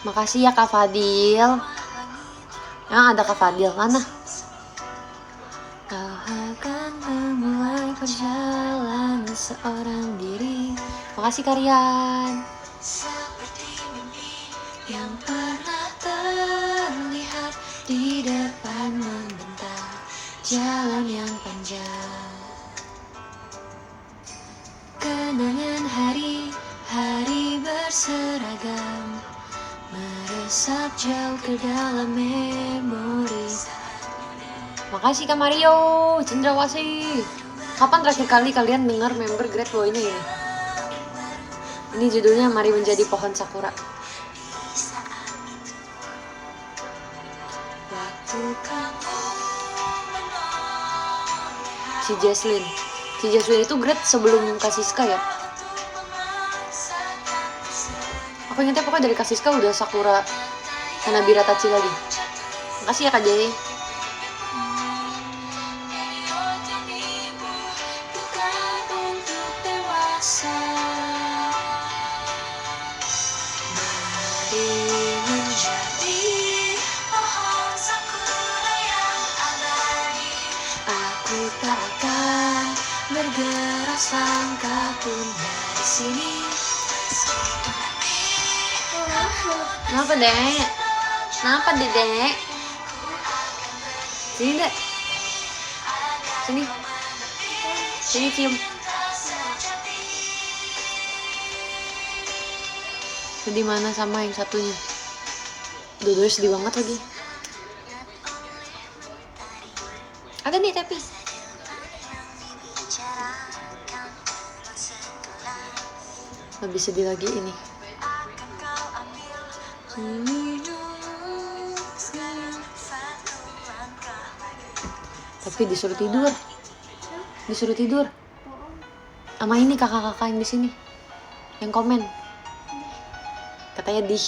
Makasih ya Kak Fadil. Yang ada Kak Fadil mana? Kau akan memulai perjalanan seorang diri. Makasih Karian. Seperti mimpi yang pernah terlihat di depan membentang jalan yang panjang. terlewat jauh ke dalam memori. Makasih Kak Mario, Cendrawasih. Kapan terakhir kali kalian dengar member Great Boy ini? Ini judulnya Mari Menjadi Pohon Sakura. Si Jesslyn itu Great sebelum Kasiska ya? Aku ingetnya pokoknya dari Kasiska udah Sakura Hanabira Tachi lagi. Makasih ya Kak Jay. Aku takkan bergerak langkah pun dari sini. Kenapa dek? Kenapa dedek? Sini dek. Sini cium. Sedih mana sama yang satunya? Dua-duanya sedih banget lagi. Ada nih tapi lebih sedih lagi ini. Tapi disuruh tidur sama ini kakak-kakak yang di sini yang komen katanya dih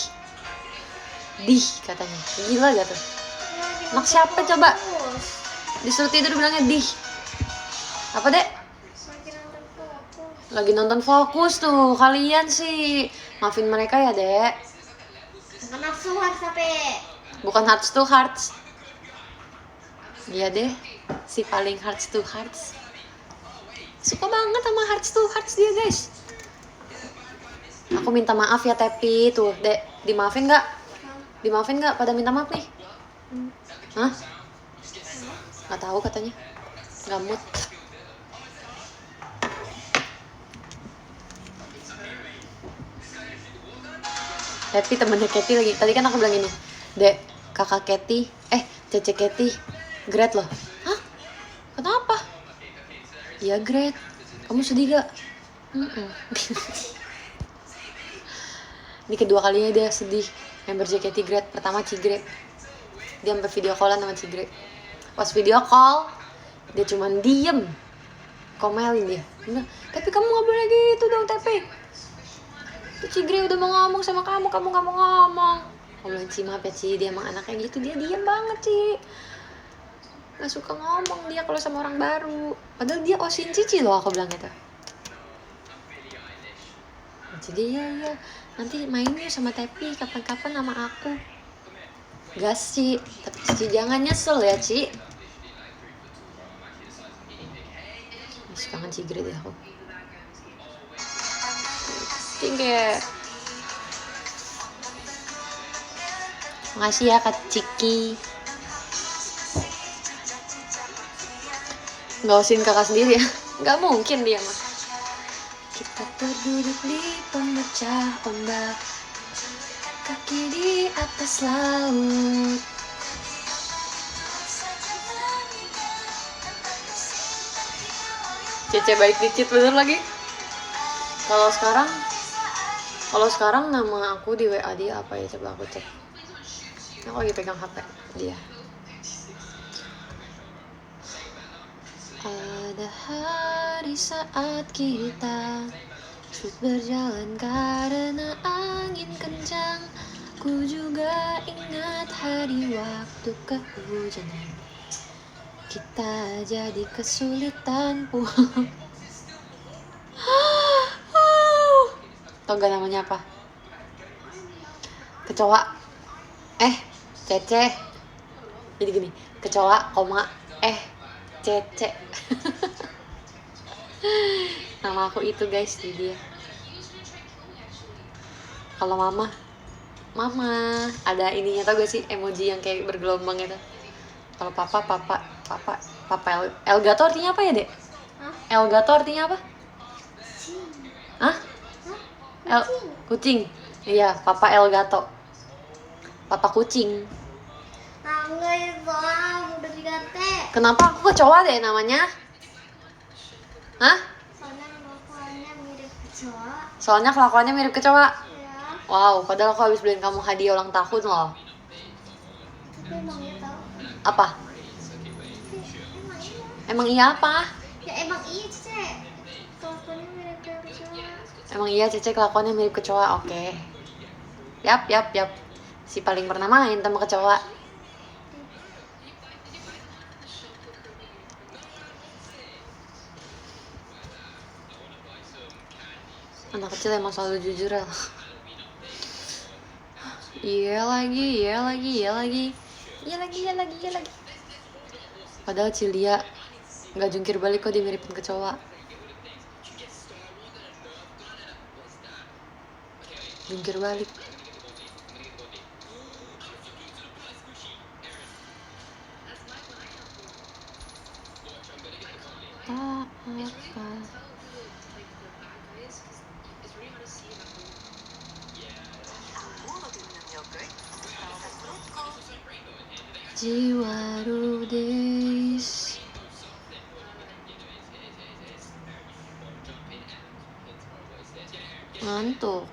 katanya. Gila gak tuh? Anak siapa coba disuruh tidur bilangnya dih? Apa dek? Lagi nonton Fokus tuh kalian sih. Maafin mereka ya dek. Bukan nafsu harus sampai. Bukan hearts to hearts. Iya deh, si paling hearts to hearts. Suka banget sama hearts to hearts dia guys. Aku minta maaf ya Tepi tuh dek. Dimaafin nggak? Dimaafin nggak? Pada minta maaf nih. Hah? Nggak tahu katanya. Nggak mood. Tepi temennya Katy lagi. Tadi kan aku bilang ini, dek kakak Katy, cece Katy, Great loh. Hah? Kenapa? Ya Great. Kamu sedih gak? Ini kedua kalinya dia sedih. Member JKT Great. Pertama Cigre. Dia sampai video callan sama Cigre. Pas video call, dia cuman diem. Komelin dia. Tapi kamu gak boleh gitu dong Tepi. Cigre udah mau ngomong sama kamu gak mau ngomong. Aku bilang, Ci maaf ya Ci, dia emang anaknya gitu, dia diem banget Ci. Gak suka ngomong dia kalau sama orang baru. Padahal dia osin Cici loh, aku bilang gitu. Jadi ya, nanti main yuk sama Tepi kapan-kapan sama aku. Gas Ci, tapi Cici jangan nyesel ya Ci. Masih kangen Cigre deh aku. Tinggal. Makasih ya Kak Ciki. Nggak usin kakak sendiri ya. Nggak mungkin dia mah. Kita terduduk di pemecah ombak, kaki di atas laut. Cece baik dikit bener lagi. Kalau sekarang nama aku di WA dia apa ya, coba aku cek. Aku lagi pegang HP dia. Ada hari saat kita terus berjalan karena angin kencang. Ku juga ingat hari waktu kehujanan. Kita jadi kesulitan pulang. Tau gak namanya apa? Kecoa. Cece. Jadi gini, kecoa, koma, Cece. Nama aku itu guys, di dia. Kalau mama ada ininya, tau gak sih emoji yang kayak bergelombang itu. Kalau papa Elgato artinya apa ya dek? Elgato artinya apa? Hah? Kucing. Iya, papa Elgato. Papa kucing. Enggak itu udah diganti. Kenapa aku kecoa deh namanya? Hah? Soalnya kelakuannya mirip kecoa. Soalnya kelakuannya mirip kecoa. Ya. Wow, padahal aku habis beliin kamu hadiah ulang tahun loh. Tapi emang dia tahu. Apa? Emang iya. Emang iya apa? Ya emang iya Cece. Kelakuannya mirip kayak kecoa. Emang iya Cece kelakuannya mirip kecoa, oke. Yap. Si paling pernah main sama kecoa. Anak kecil emang selalu jujur ya. Iya lagi. Padahal Cilia nggak jungkir balik kok, dia miripin kecoa. Jungkir balik. Apa? Jiwa Rudis. Ngantuk.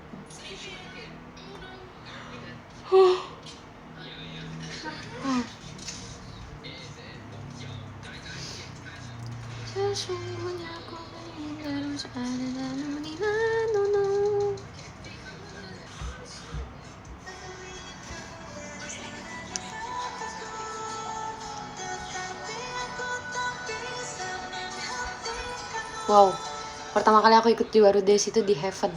Sesungguhnya aku ingin terus ada dalam dimana. Wow, pertama kali aku ikut Jiwa Rudis itu di Heaven.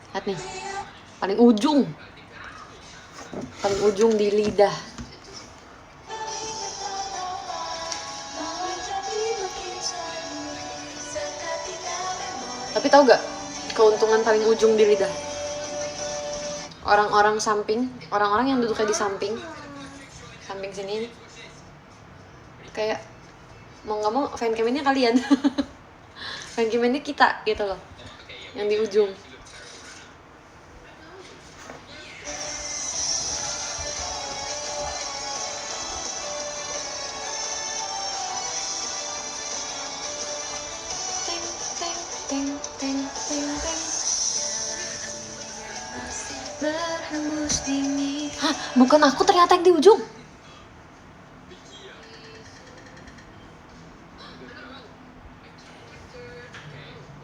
Lihat nih, paling ujung di lidah. Tapi tahu gak keuntungan paling ujung di lidah? Orang-orang yang duduknya di samping sini nih, kayak mau nggak mau fancam-nya kalian. Fancam-nya kita gitu loh, yang di ujung. Teng. Berhembus dingin. Hah, bukan aku ternyata yang di ujung.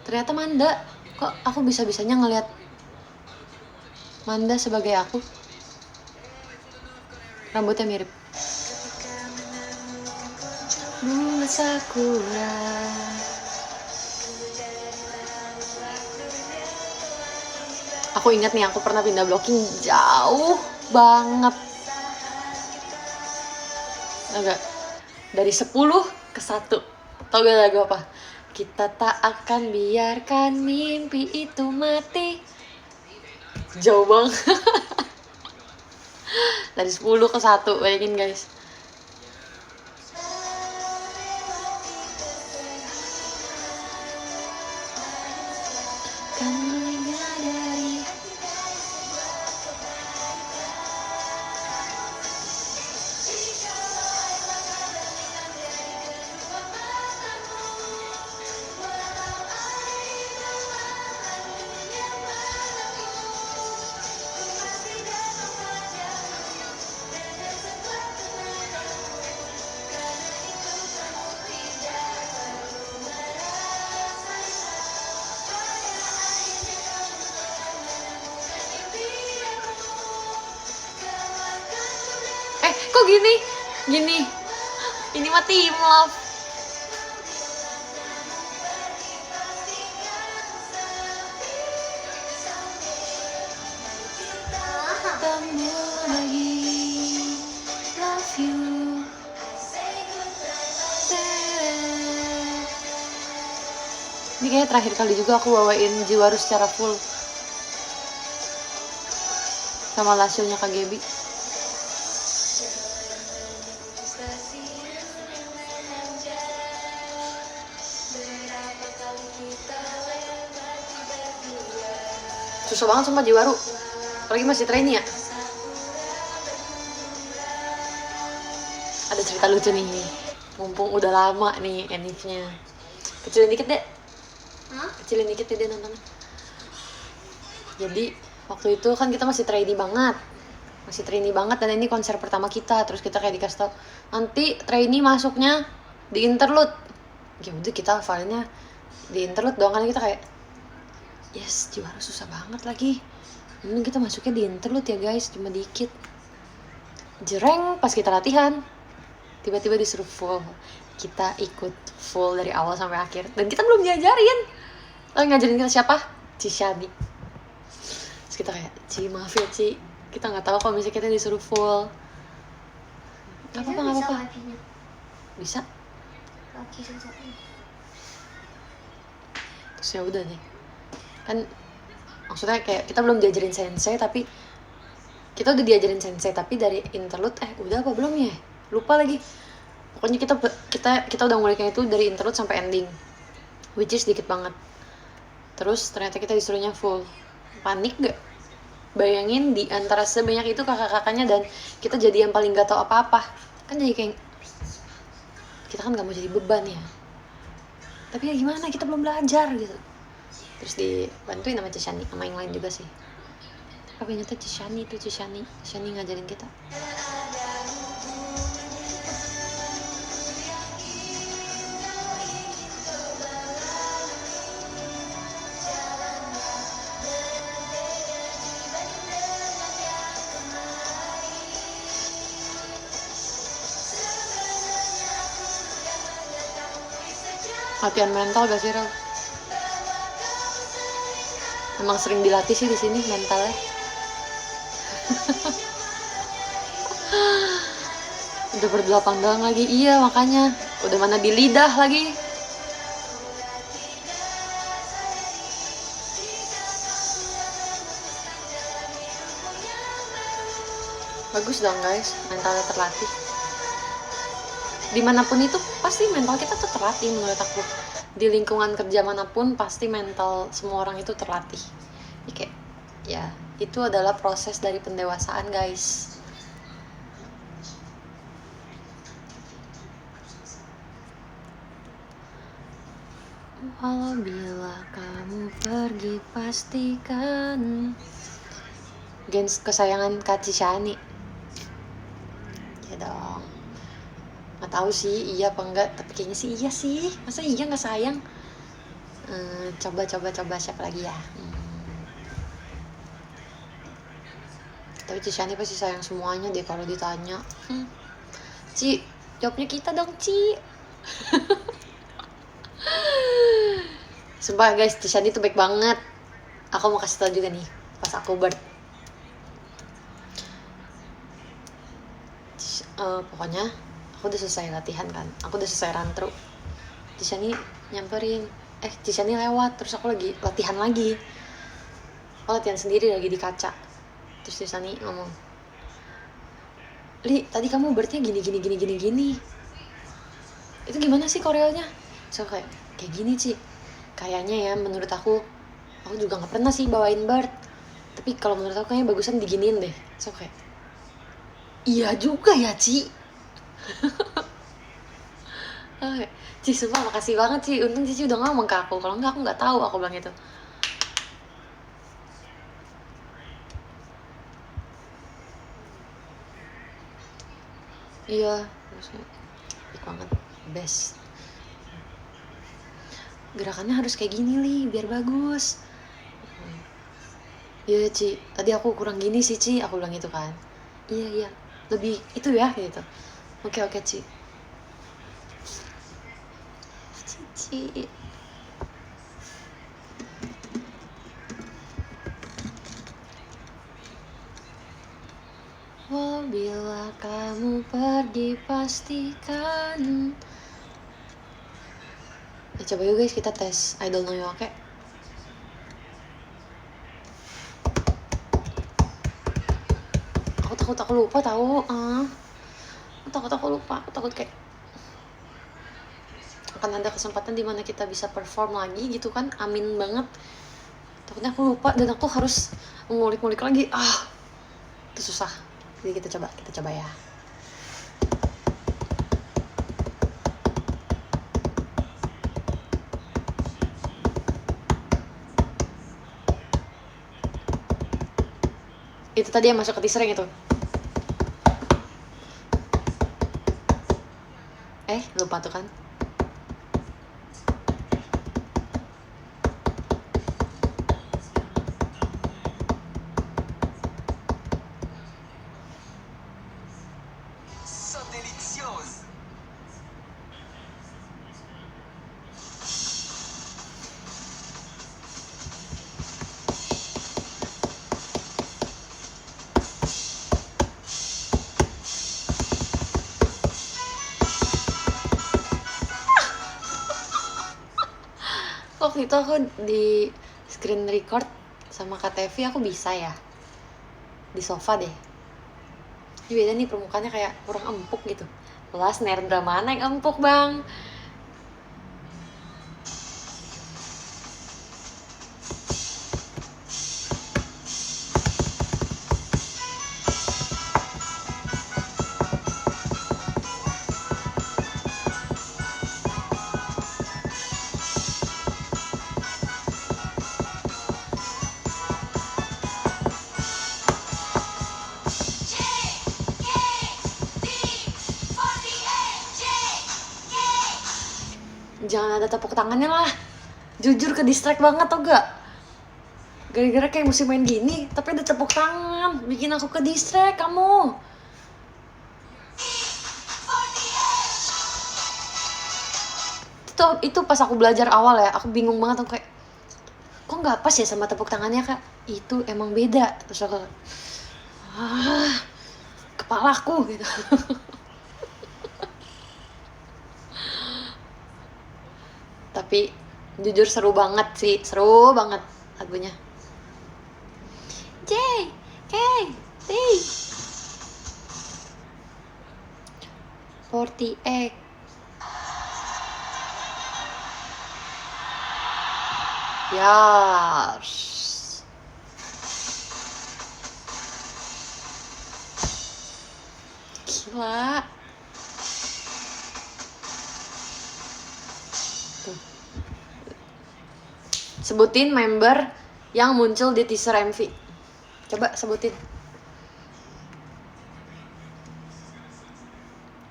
Ternyata Manda. Kok aku bisa-bisanya ngelihat Manda sebagai aku? Rambutnya mirip. Bunga sakura. Aku ingat nih, aku pernah pindah blocking jauh banget. Agak dari 10 ke 1. Tau gak lagu apa? Kita tak akan biarkan mimpi itu mati. Jauh banget. Dari 10 ke 1, bayangin guys. Kok gini? Ini mah Team Love. Ketemu lagi, love you. Ini kayaknya terakhir kali juga aku bawain Jiwaru secara full sama Lasio-nya Kak Gaby. Susah banget sama Jiwaru, apalagi masih training ya. Ada cerita lucu nih, mumpung udah lama nih Enifnya. Kecilin dikit deh, Hah? kecilin dikit deh nontonnya. Jadi waktu itu kan kita masih trainee banget dan ini konser pertama kita. Terus kita kayak dikasih tau nanti trainee masuknya di interlude. Ya udah kita hafalinnya di interlude doang, kan kita kayak yes, juara susah banget lagi. Mending kita masuknya di interlude ya guys, cuma dikit. Jereng pas kita latihan tiba-tiba disuruh full. Kita ikut full dari awal sampai akhir dan kita belum diajarin. Lalu ngajarin kita siapa? Cishani. Terus kita kayak, Ci maaf ya Ci, kita nggak tahu kalau misalnya kita disuruh full. Nggak apa-apa. Lakinya. Bisa. Laki satu-satunya. Terus ya udah nih. Kan maksudnya kayak kita belum diajarin sensei, tapi kita udah diajarin sensei, tapi dari interlude udah apa belum ya? Lupa lagi. Pokoknya kita udah nguliknya itu dari interlude sampai ending, which is dikit banget. Terus ternyata kita disuruhnya full. Panik gak? Bayangin di antara sebanyak itu kakak-kakaknya dan kita jadi yang paling gak tahu apa-apa. Kan jadi kayak kita kan gak mau jadi beban ya. Tapi ya gimana, kita belum belajar gitu. Terus dibantuin sama Cishani, sama yang lain juga sih. Tapi ternyata Cishani ngajarin kita. Latihan mental gak sih, Rel? Emang sering dilatih sih di sini mentalnya. Udah berdelapan doang lagi, iya makanya. Udah mana di lidah lagi. Bagus dong guys, mentalnya terlatih. Dimanapun itu pasti mental kita tuh terlatih menurut aku. Di lingkungan kerja manapun pasti mental semua orang itu terlatih. Jadi kayak ya itu adalah proses dari pendewasaan guys. Walau bila kamu pergi pastikan. Gens kesayangan Kak Cishani. Ya dong. Nggak tahu sih iya apa enggak, tapi kayaknya sih iya sih. Masa iya nggak sayang? Coba siapa lagi ya? Tapi Cishani pasti sayang semuanya deh kalau ditanya. Ci, jawabnya kita dong Ci. Sumpah guys, Cishani tuh baik banget. Aku mau kasih tau juga nih pas aku pokoknya aku udah selesai latihan kan, aku udah selesai run through. Cishani nyamperin, Cishani lewat, terus aku lagi latihan lagi. Aku latihan sendiri lagi di kaca. Terus Cishani ngomong, Li, tadi kamu berarti gini. Itu gimana sih koreonya? So kayak gini Ci. Kayaknya ya menurut aku juga nggak pernah sih bawain bird. Tapi kalau menurut aku kayaknya bagusan diginiin deh. So kayak iya juga ya Ci. Ci sumpah makasih banget Ci. Untung Cici udah ngomong ke aku. Kalau enggak aku nggak tahu aku bilang itu. Iya, baik banget, best. Gerakannya harus kayak gini Li, biar bagus. Iya Ci, tadi aku kurang gini sih Ci, aku bilang gitu kan. Iya, lebih itu ya gitu. Oke Ci. Cici. Oh, bila kamu pergi pastikan. Coba yuk guys kita tes I Don't Know You Oke. Aku lupa tahu. Aku lupa. Aku takut kayak akan ada kesempatan dimana kita bisa perform lagi gitu kan. Amin banget. Takutnya aku lupa dan aku harus mengulik-ngulik lagi. Itu susah. Jadi kita coba ya. Itu tadi yang masuk ke teaser yang itu. Lupa tuh kan. So delicioso. Waktu itu aku di screen record sama KTV aku bisa ya di sofa deh. Ini beda nih permukaannya kayak kurang empuk gitu. Lah snare drum mana yang empuk bang? Jangan ada tepuk tangannya lah. Jujur ke distract banget tau gak? Gara-gara kayak mesti main gini, tapi ada tepuk tangan. Bikin aku ke distract kamu. Itu pas aku belajar awal ya, aku bingung banget. Aku kayak, kok gak pas ya sama tepuk tangannya kak? Itu emang beda. Terus aku, kepalaku gitu. Tapi jujur seru banget sih, seru banget lagunya. J K T 48. Yes. Gila. Tuh. Sebutin member yang muncul di teaser MV. Coba sebutin.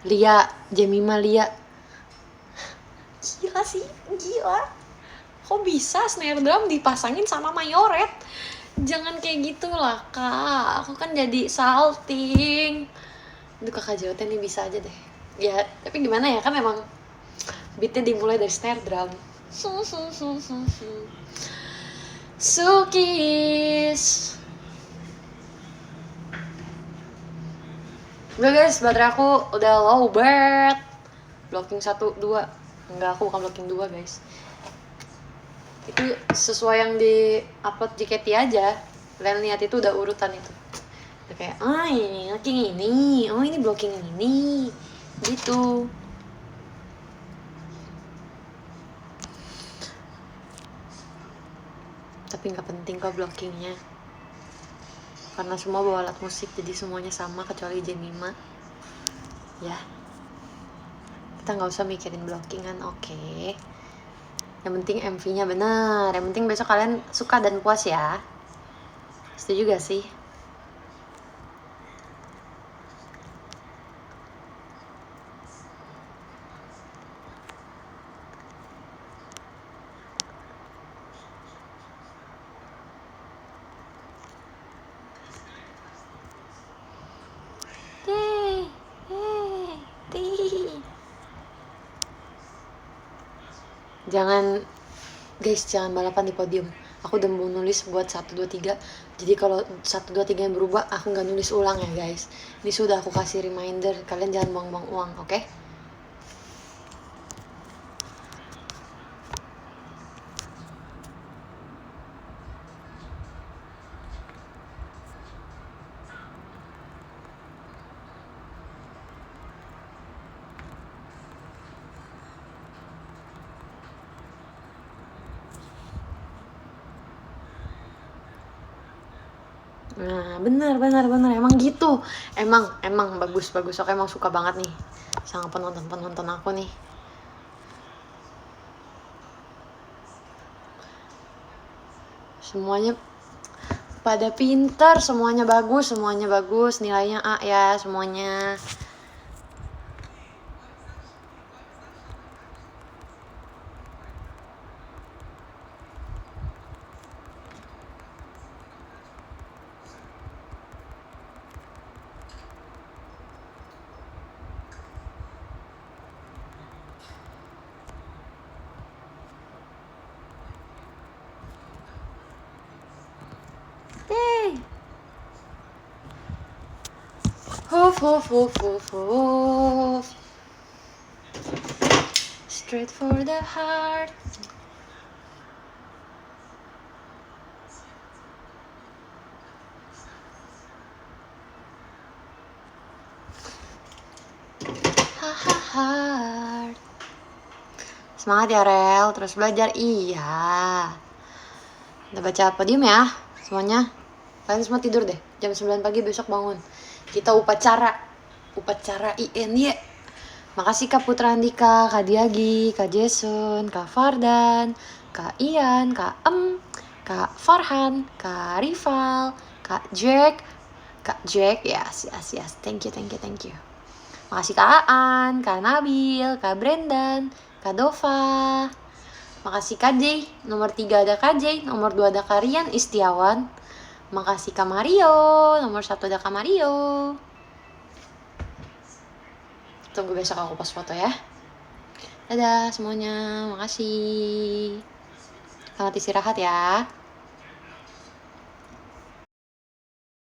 Lia, Jemima Lia. Gila sih, gila. Kok bisa snare drum dipasangin sama mayoret? Jangan kayak gitu lah kak. Aku kan jadi salting. Aduh kakak JOT nih bisa aja deh. Ya tapi gimana ya, kan emang beatnya dimulai dari snare drum. Sukis. Udah guys, baterai aku udah low banget. Blocking 1, 2. Enggak, aku bukan blocking 2 guys. Itu sesuai yang di upload JKT aja. Kalian lihat itu udah urutan itu. Udah kayak, ini blocking ini, oh ini blocking ini. Gitu. Tapi nggak penting kok blockingnya, karena semua bawa alat musik jadi semuanya sama kecuali Jemima ya. Kita nggak usah mikirin blockingan, oke. Yang penting MV-nya benar, yang penting besok kalian suka dan puas ya. Setuju gak sih? Jangan guys, jangan balapan di podium. Aku udah mau nulis buat 1, 2, 3. Jadi kalau 1, 2, 3 yang berubah, aku nggak nulis ulang ya guys. Ini sudah aku kasih reminder, kalian jangan buang-buang uang, oke? Nah, benar emang gitu. Emang bagus. Aku emang suka banget nih sama penonton aku nih. Semuanya pada pinter, semuanya bagus, nilainya A ya semuanya. Yay! Hoof, hoof, hoof, hoof, hoof. Straight for the heart. Heart. Semangat ya Rel, terus belajar. Iya. Udah baca apa? Diem ya semuanya. Kalian semua tidur deh. Jam 9 pagi besok bangun. Kita upacara INY. Makasih Kak Putra Andika, Kak Diagi, Kak Jason, Kak Fardan, Kak Ian, Kak Kak Farhan, Kak Rival, Kak Jack, yes. Thank you. Makasih Kak Aan, Kak Nabil, Kak Brendan, Kak Dova. Makasih Kak J, nomor 3 ada Kak J, nomor 2 ada Kak Rian Istiawan. Makasih Kak Mario, nomor 1 ada Kak Mario. Tunggu besok aku post foto ya. Dadah semuanya, makasih. Selamat istirahat ya.